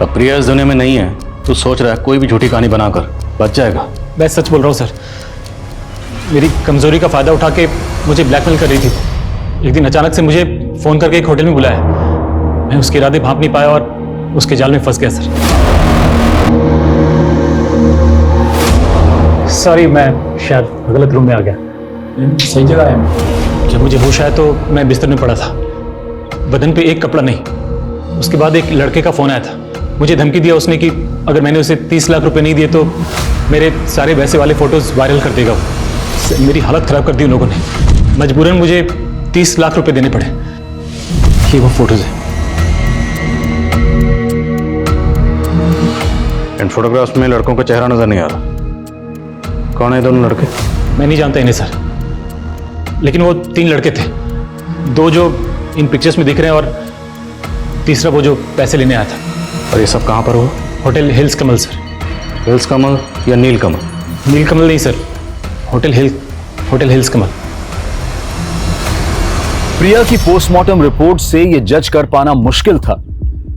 अब प्रिया इस दुनिया में नहीं है, तू सोच रहा है कोई भी झूठी कहानी बनाकर बच जाएगा। मैं सच बोल रहा हूँ सर, मेरी कमजोरी का फायदा उठा के मुझे ब्लैकमेल कर रही थी। एक दिन अचानक से मुझे फोन करके एक होटल में बुलाया। मैं उसके इरादे भांप नहीं पाया और उसके जाल में फंस गया सर। सॉरी, मैं शायद गलत रूम में आ गया। सही जगह है। जब मुझे होश आया तो मैं बिस्तर में पड़ा था, बदन पे एक कपड़ा नहीं। उसके बाद एक लड़के का फोन आया था, मुझे धमकी दिया उसने कि अगर मैंने उसे 30 लाख रुपए नहीं दिए तो मेरे सारे वैसे वाले फोटोज वायरल कर देगा वो। मेरी हालत खराब कर दी उन लोगों ने। मजबूरन मुझे 30 लाख रुपए देने पड़े। ये वो फोटोज है। इन फोटोग्राफ्स में लड़कों का चेहरा नजर नहीं आ रहा। कौन है दोनों लड़के? मैं नहीं जानता इन्हें सर, लेकिन वो 3 लड़के थे। 2 जो इन पिक्चर्स में दिख रहे हैं और तीसरा वो जो पैसे लेने आया था। और ये सब कहाँ पर हुआ? होटल हिल्स कमल सर। हिल्स कमल या नील कमल? नील कमल नहीं सर, होटल हिल्स कमल। प्रिया की पोस्टमार्टम रिपोर्ट से यह जज कर पाना मुश्किल था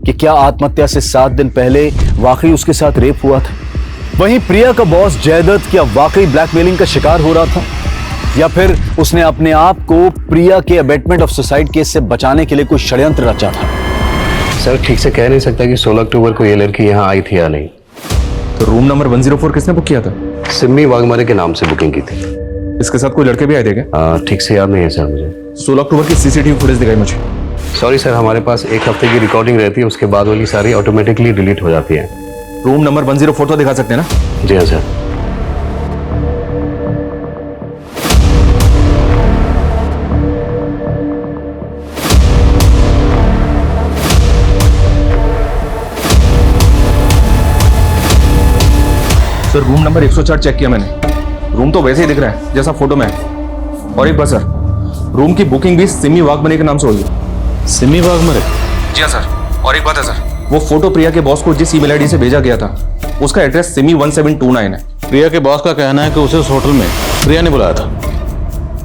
कि क्या आत्महत्या से 7 दिन पहले वाकई उसके साथ रेप हुआ था। वहीं प्रिया का बॉस जयदत्त क्या वाकई ब्लैकमेलिंग का शिकार हो रहा था, या फिर उसने अपने आप को प्रिया के अबेटमेंट ऑफ सुसाइड केस से बचाने के लिए कोई षड्यंत्र रचा था। सर ठीक से कह नहीं सकता कि 16 अक्टूबर को ये लड़की यहाँ आई थी या नहीं। तो रूम नंबर 104 किसने बुक किया था? सिम्मी वाघमारे के नाम से बुकिंग की थी। इसके साथ कोई लड़के भी आए थे क्या? ठीक से याद नहीं है सर मुझे। 16 अक्टूबर की सीसीटीवी फुटेज दिखाई मुझे। सॉरी सर, हमारे पास 1 हफ्ते की रिकॉर्डिंग रहती है, उसके बाद वाली सारी ऑटोमेटिकली डिलीट हो जाती है। रूम नंबर 104 तो दिखा सकते हैं ना? जी हाँ sir. Sir room number 104 check किया मैंने। रूम तो वैसे ही दिख रहा है जैसा फोटो में है। और एक बात सर, रूम की बुकिंग भी सिमी वाघमारे के नाम से हुई है। सिमी वाघमारे? जी हाँ सर। और एक बात है सर, वो फोटो प्रिया के बॉस को जिस ईमेल आईडी से भेजा गया था उसका एड्रेस सिमी 1729 है। प्रिया के बॉस का कहना है कि उसे उस होटल में प्रिया ने बुलाया था,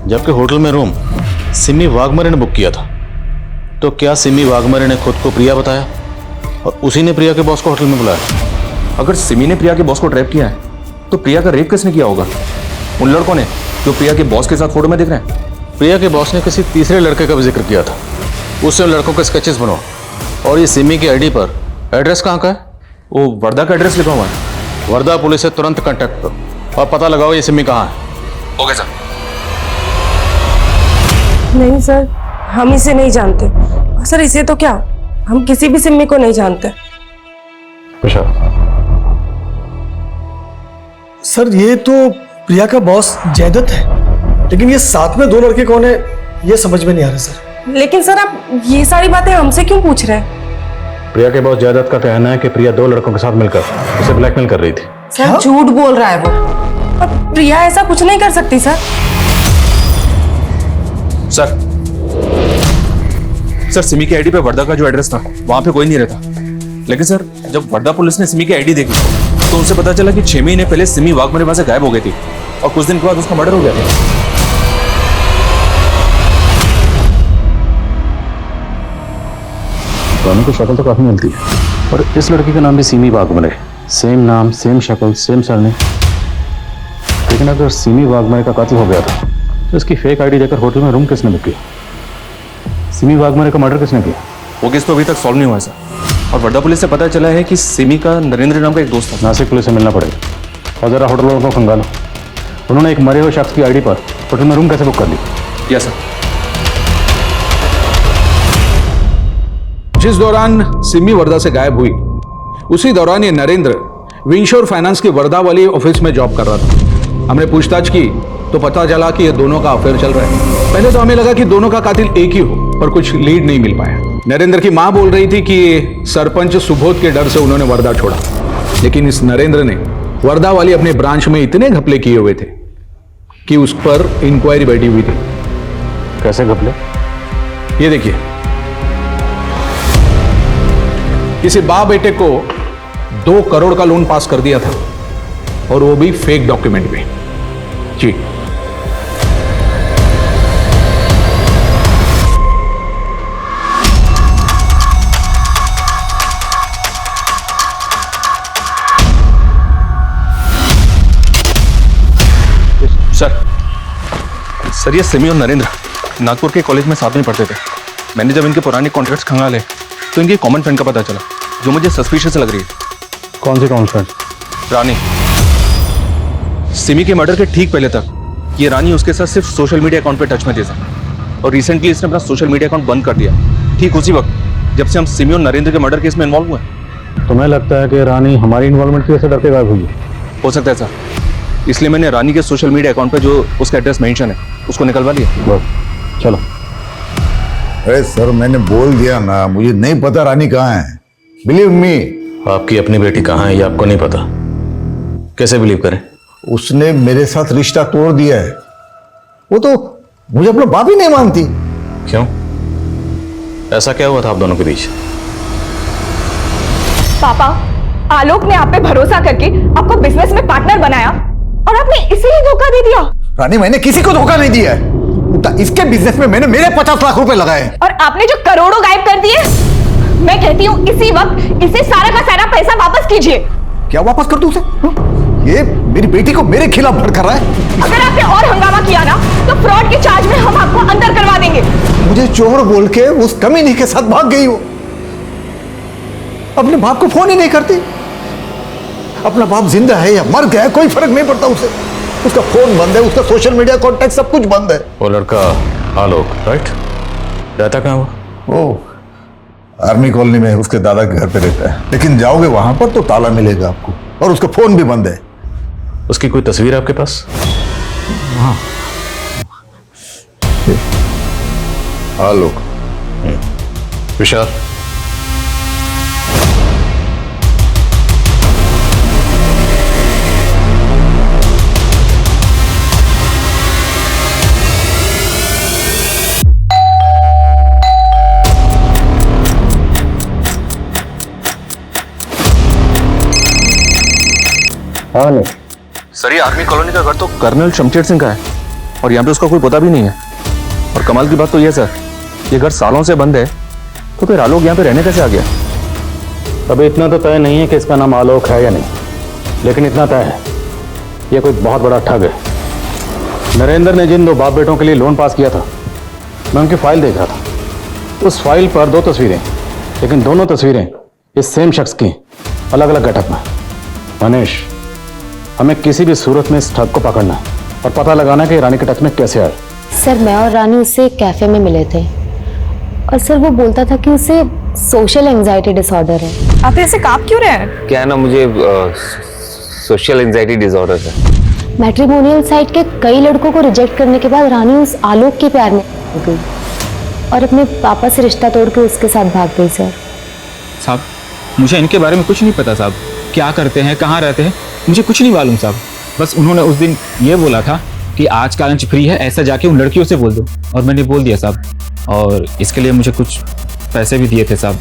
जबकि होटल में रूम सिमी वाघमारे ने बुक किया था। तो क्या सिमी वाघमारे ने खुद को प्रिया बताया और उसी ने प्रिया के बॉस को होटल में बुलाया? अगर सिमी ने प्रिया के बॉस को ट्रैप किया है तो प्रिया का रेप किसने किया होगा? उन लड़कों ने जो प्रिया के बॉस के साथ फोटो में दिख रहे हैं। प्रिया के बॉस ने किसी तीसरे लड़के का भी जिक्र किया था, उससे उन लड़कों के स्केचेस बनवा। और ये सिमी की आईडी पर एड्रेस कहाँ का है? वो वर्धा का एड्रेस लिखा हुआ है। वर्धा पुलिस से तुरंत कांटेक्ट करो और पता लगाओ ये सिमी कहाँ है। Okay sir. नहीं सर, हम इसे नहीं जानते। सर इसे तो क्या, हम किसी भी सिमी को नहीं जानते। सर ये तो प्रिया का बॉस जयदत्त है, लेकिन ये साथ में 2 लड़के कौन है ये समझ में नहीं आ रहा सर। लेकिन सर आप ये सारी बातें हमसे क्यों पूछ रहे हैं? प्रिया के बॉस जयदत्त का कहना है कि प्रिया 2 लड़कों के साथ मिलकर उसे ब्लैकमेल कर रही थी। सर झूठ बोल रहा है वो, और प्रिया ऐसा कुछ नहीं कर सकती सर। सर सिमी की आईडी पे वर्धा का जो एड्रेस था वहां पे कोई नहीं रहता, लेकिन सर जब वर्धा पुलिस ने सिमी की आईडी देखी तो उनसे पता चला कि 6 महीने पहले सिमी वाघमरे वहां से गायब हो गई थी और कुछ दिन के बाद उसका मर्डर हो गया था। दोनों की शक्ल तो काफी मिलती है, और इस लड़की का नाम भी सिमी वाघमरे, सेम नाम, सेम शक्ल, सेम सरनेम। लेकिन अगर सिमी वाघमरे का कातिल हो गया था तो इसकी फेक आईडी देकर होटल में रूम किसने बुक किया? सिमी वाघमरे का मर्डर किसने किया? वो केस तो अभी तक सॉल्व नहीं हुआ है सर, और वर्धा पुलिस से पता चला है कि सिमी का नरेंद्र नाम का एक दोस्त था। नासिक पुलिस से मिलना पड़ेगा और जरा होटल वालों को खंगालो, उन्होंने एक मरे हुए शख्स की आईडी पर होटल में रूम कैसे बुक कर ली? Yes sir. जिस दौरान सिमी वर्धा से गायब हुई उसी दौरान ये नरेंद्र विंशोर फाइनेंस की वर्धा वाली ऑफिस में जॉब कर रहा था। हमने पूछताछ की तो पता चला कि ये दोनों का अफेयर चल रहा है। पहले तो हमें लगा कि दोनों का कातिल एक ही हो, पर कुछ लीड नहीं मिल पाया। नरेंद्र की मां बोल रही थी कि सरपंच सुबोध के डर से उन्होंने वर्धा छोड़ा, लेकिन इस नरेंद्र ने वर्धा वाली अपने ब्रांच में इतने घपले किए हुए थे कि उस पर इंक्वायरी बैठी हुई थी। कैसे घपले? ये देखिए, किसी बाप बेटे को 2 करोड़ का लोन पास कर दिया था, और वो भी फेक डॉक्यूमेंट में। जी सर ये सिमी और नरेंद्र नागपुर के कॉलेज में साथ में पढ़ते थे। मैंने जब इनके पुराने कॉन्ट्रैक्ट्स खंगाले तो इनकी कॉमन फ्रेंड का पता चला जो मुझे सस्पिशियस लग रही है। कौन सी कॉमन फ्रेंड? रानी। सिमी के मर्डर के ठीक पहले तक ये रानी उसके साथ सिर्फ सोशल मीडिया अकाउंट पे टच में थी सर, और रिसेंटली इसने अपना सोशल मीडिया अकाउंट बंद कर दिया, ठीक उसी वक्त जब से हम सिमी और नरेंद्र के मर्डर केस में इन्वॉल्व हुए। तुम्हें लगता है कि रानी हमारी इन्वॉल्वमेंट की वजह से डर के गायब हुई? हो सकता है सर, इसलिए मैंने रानी के सोशल मीडिया अकाउंट पे जो उसका एड्रेस मेंशन है उसको निकलवा लिया। चलो। अरे सर मैंने बोल दिया ना, मुझे नहीं पता रानी कहाँ है। Believe me. आपकी अपनी बेटी कहाँ है ये आपको नहीं पता, कैसे बिलीव करें? उसने मेरे साथ रिश्ता तोड़ दिया है। वो तो मुझे अपना बाप ही नहीं मानती। क्यों? ऐसा क्या हुआ था आप दोनों के बीच? पापा, आलोक ने आप पे भरोसा करके आपको बिजनेस में पार्टनर बनाया और आपने इसे ही धोखा दे दिया। रानी मैंने किसी को धोखा नहीं दिया है, इसके बिजनेस में मैंने मेरे 50 लाख रुपए लगाए। और आपने जो करोड़ों गायब कर दिए, मैं कहती हूँ इसी वक्त इसे सारा का सारा पैसा वापस कीजिए। क्या वापस कर दूं उसे? ये मेरी बेटी को मेरे खिलाफ भड़का रहा है। अगर आपने और हंगामा किया ना तो फ्रॉड के चार्ज में हम आपको अंदर करवा देंगे। मुझे चोर बोल के उस कमीनी के साथ भाग गई हो। अपने बाप को फोन ही नहीं करती। अपना बाप जिंदा है या मर गया है कोई फर्क नहीं पड़ता उसे। उसका फोन बंद है, उसका सोशल मीडिया कॉन्टैक्ट सब कुछ बंद है। वो लड़का आलोक, राइट? रहता कहाँ हुआ? वो आर्मी कॉलोनी में उसके दादा के घर पे रहता है, लेकिन जाओगे वहां पर तो ताला मिलेगा आपको, और उसका फोन भी बंद है। उसकी कोई तस्वीर है आपके पास? हाँ, आलोक। विशाल, हाँ सर, ये आर्मी कॉलोनी का घर तो कर्नल शमशेर सिंह का है, और यहाँ पे उसका कोई पता भी नहीं है। और कमाल की बात तो ये सर, ये घर सालों से बंद है, तो फिर आलोक यहाँ पे रहने कैसे आ गया? अभी इतना तो तय नहीं है कि इसका नाम आलोक है या नहीं, लेकिन इतना तय है ये कोई बहुत बड़ा ठग है। नरेंद्र ने जिन 2 बाप बेटों के लिए लोन पास किया था, मैं उनकी फाइल देख रहा था। उस फाइल पर 2 तस्वीरें, लेकिन दोनों तस्वीरें इस सेम शख्स की, अलग अलग गेटअप में। मनीष, हमें किसी भी सूरत में इस ठग को पकड़ना है और पता लगाना कि रानी के टच में कैसे आए। सर मैं और रानी उससे कैफे में मिले थे और सर वो बोलता था कि उसे सोशल एंजाइटी डिसऑर्डर है। आप ऐसे कांप क्यों रहे हैं? क्या है ना, मुझे सोशल एंजाइटी डिसऑर्डर है। मैट्रिमोनियल साइट के कई लड़कों को रिजेक्ट करने के बाद रानी उस आलोक के प्यार में हो गई और अपने पापा से रिश्ता तोड़ के उसके साथ भाग गई। सर साहब मुझे इनके बारे में कुछ नहीं पता साहब, क्या करते हैं, कहाँ रहते हैं, मुझे कुछ नहीं मालूम साहब। बस उन्होंने उस दिन ये बोला था कि आज का लंच फ्री है, ऐसा जाके उन लड़कियों से बोल दो, और मैंने बोल दिया साहब, और इसके लिए मुझे कुछ पैसे भी दिए थे साहब।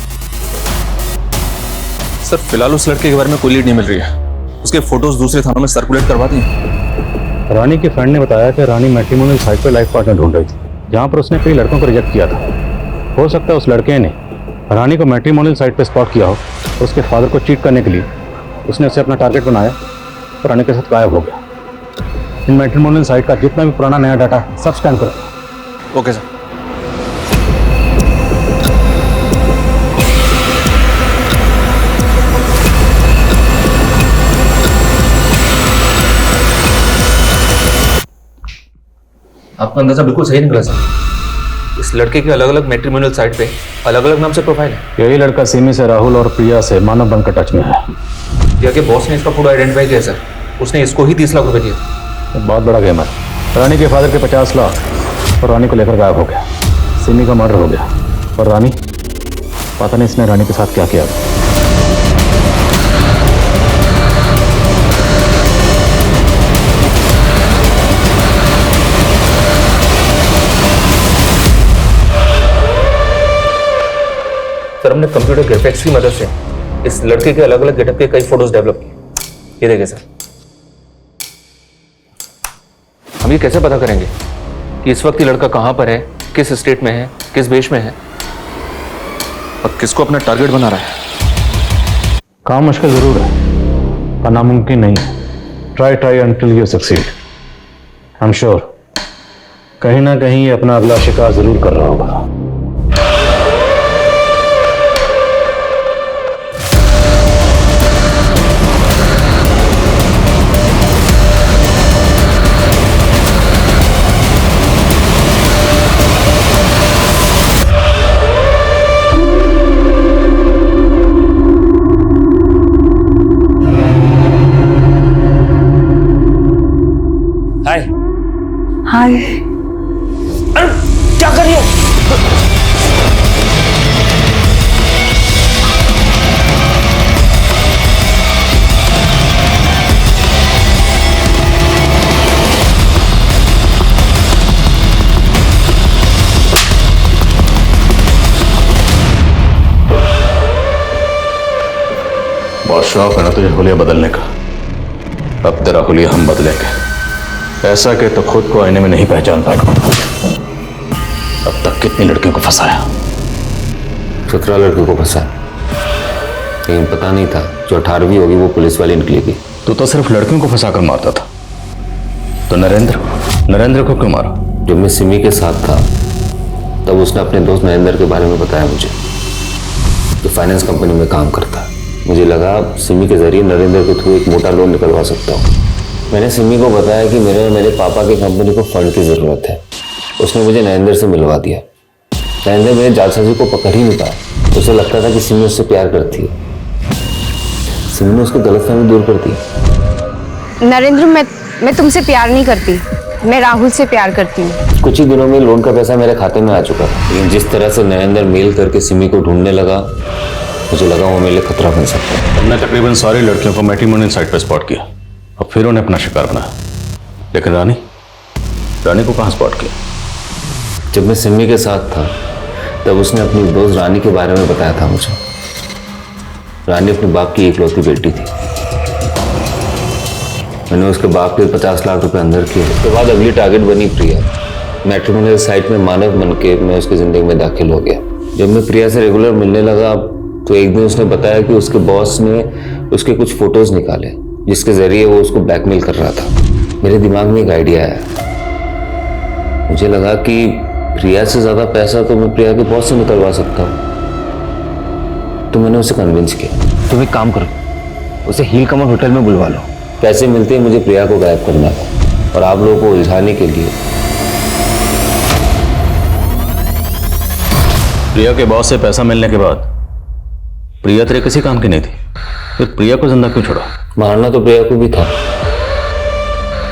सर फिलहाल उस लड़के के बारे में कोई लीड नहीं मिल रही है, उसके फोटोज दूसरे थानों में सर्कुलेट करवा दिए। रानी के फ्रेंड ने बताया कि रानी मैट्रिमोनियल साइट पर लाइफ पार्टनर ढूंढ रही थी, जहाँ पर उसने कई लड़कों को रिजेक्ट किया था। हो सकता है उस लड़के ने रानी को मैट्रिमोनियल साइट पर स्पॉट किया हो और उसके फादर को चीट करने के लिए उसने उसे अपना टारगेट बनाया और रानी के साथ गायब हो गया। इन मैट्रिमोनियल साइट का जितना भी पुराना नया डाटा सब स्कैन करो। Okay sir. आपका अंदाजा बिल्कुल सही निकला सर। इस लड़के के अलग अलग मैट्रिमोनियल साइट पे अलग अलग नाम से प्रोफाइल है। यही लड़का सिमी से, राहुल और प्रिया से मानव बनकर टच में है। प्रिया के बॉस ने इसका फोटो आइडेंटिफाई किया सर, उसने इसको ही 30 लाख रुपए दिए। बहुत बड़ा गेम है। रानी के फादर के 50 लाख और रानी को लेकर गायब हो गया। सिमी का मर्डर हो गया और रानी, पता नहीं इसने रानी के साथ क्या किया। सर हमने कंप्यूटर ग्राफिक्स की मदद से इस लड़के के अलग अलग गेटअप के कई फोटोज डेवलप किए। ये देखिए सर। हम ये कैसे पता करेंगे कि इस वक्त ये लड़का कहां पर है, किस स्टेट में है, किस देश में है और किसको अपना टारगेट बना रहा है? काम मुश्किल जरूर है पर नामुमकिन नहीं है। Try until you succeed. I am sure कहीं ना कहीं ये अपना अगला शिकार जरूर कर रहा होगा। हाय हाय। क्या कर रही हो? बहुत शौक है ना तुझे हुलिया बदलने का। अब तेरा हुलिया हम बदलेंगे, ऐसा कि तो खुद को आईने में नहीं पहचान पाएगा। अब तक कितनी लड़कियों को फंसाया? 17 लड़कियों को फंसा, लेकिन पता नहीं था जो 18वीं होगी वो पुलिस वाली निकलेगी। तू तो सिर्फ लड़कियों को फंसाकर मारता था, तो नरेंद्र को क्यों मारा? जब मैं सिमी के साथ था तब उसने अपने दोस्त नरेंद्र के बारे में बताया मुझे, जो फाइनेंस कंपनी में काम करता है। मुझे लगा सिमी के जरिए नरेंद्र के थ्रू एक मोटा लोन निकलवा सकता हूँ। मैंने सिमी को बताया कि मेरे पापा की कंपनी को फंड की ज़रूरत है। उसने मुझे नरेंद्र से मिलवा दिया। नरेंद्र मेरे जालसाजी को पकड़ ही नहीं पाया। उसे लगता था कि सिमी उससे प्यार करती है। सिमी ने उसको गलतफहमी दूर कर दी। नरेंद्र मैं तुमसे प्यार नहीं करती, मैं राहुल से प्यार करती हूँ। कुछ ही दिनों में लोन का पैसा मेरे खाते में आ चुका था, लेकिन जिस तरह से नरेंद्र मेल करके सिमी को ढूंढने लगा, मुझे लगा वो मेरे लिए खतरा बन सकता है। हमने तकरीबन सारी लड़कियों को मैट्रिमोनियल साइट पर स्पॉट किया और फिर उन्हें अपना शिकार बनाया। लेकिन रानी को कहाँ स्पॉट किया? जब मैं सिमी के साथ था तब उसने अपनी दोस्त रानी के बारे में बताया था मुझे। रानी अपने बाप की इकलौती बेटी थी। मैंने उसके बाप के 50 लाख रुपए अंदर किए। उसके बाद अगली टारगेट बनी प्रिया। मैट्रिमोनियल साइट में मानव बन के मैं उसकी जिंदगी में दाखिल हो गया। जब मैं प्रिया से रेगुलर मिलने लगा तो एक दिन उसने बताया कि उसके बॉस ने उसके कुछ फोटोज निकाले जिसके जरिए वो उसको ब्लैकमेल कर रहा था। मेरे दिमाग में एक आइडिया आया। मुझे लगा कि प्रिया से ज्यादा पैसा तो मैं प्रिया के बॉस से निकलवा सकता हूँ। तो मैंने उसे कन्विंस किया। तुम एक काम करो, उसे हील कमल होटल में बुलवा लो। पैसे मिलते ही मुझे प्रिया को गायब करना था और आप लोगों को उलझाने के लिए प्रिया के बॉस से पैसा मिलने के बाद प्रिया तेरे किसी काम की नहीं थी, फिर प्रिया को जिंदा क्यों छोड़ा? मारना तो प्रिया को भी था,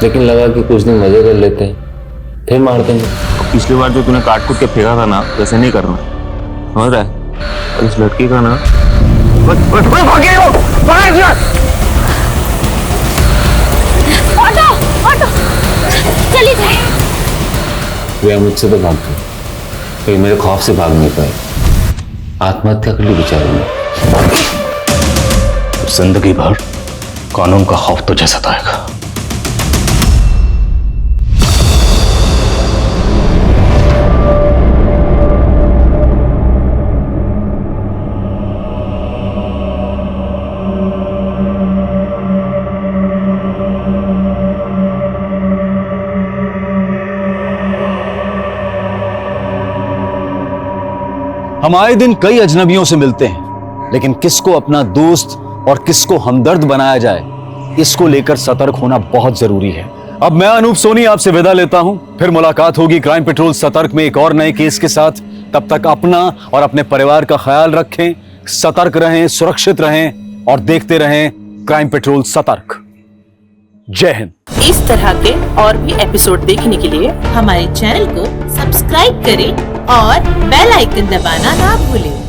लेकिन लगा कि कुछ दिन मजे कर लेते हैं फिर मार देंगे। पिछली बार जो तूने काट कूट के फेंका था ना, वैसे नहीं करना, समझ रहा है? और इस लड़की का ना ऑटो ऑटो चली जाए। प्रिया मुझसे तो भाग गई, लेकिन मेरे खौफ से भाग नहीं पाई, आत्महत्या कर ली बेचारी ने। जिंदगी भर कानून का खौफ तुझे सताएगा। हम आए दिन कई अजनबियों से मिलते हैं, लेकिन किसको अपना दोस्त और किसको हमदर्द बनाया जाए, इसको लेकर सतर्क होना बहुत जरूरी है। अब मैं अनूप सोनी आपसे विदा लेता हूं, फिर मुलाकात होगी क्राइम पेट्रोल सतर्क में एक और नए केस के साथ। तब तक अपना और अपने परिवार का ख्याल रखें, सतर्क रहें, सुरक्षित रहें और देखते रहें क्राइम पेट्रोल सतर्क। जय हिंद। इस तरह के और भी एपिसोड देखने के लिए हमारे चैनल को सब्सक्राइब करें और बेल आइकन दबाना ना भूलें।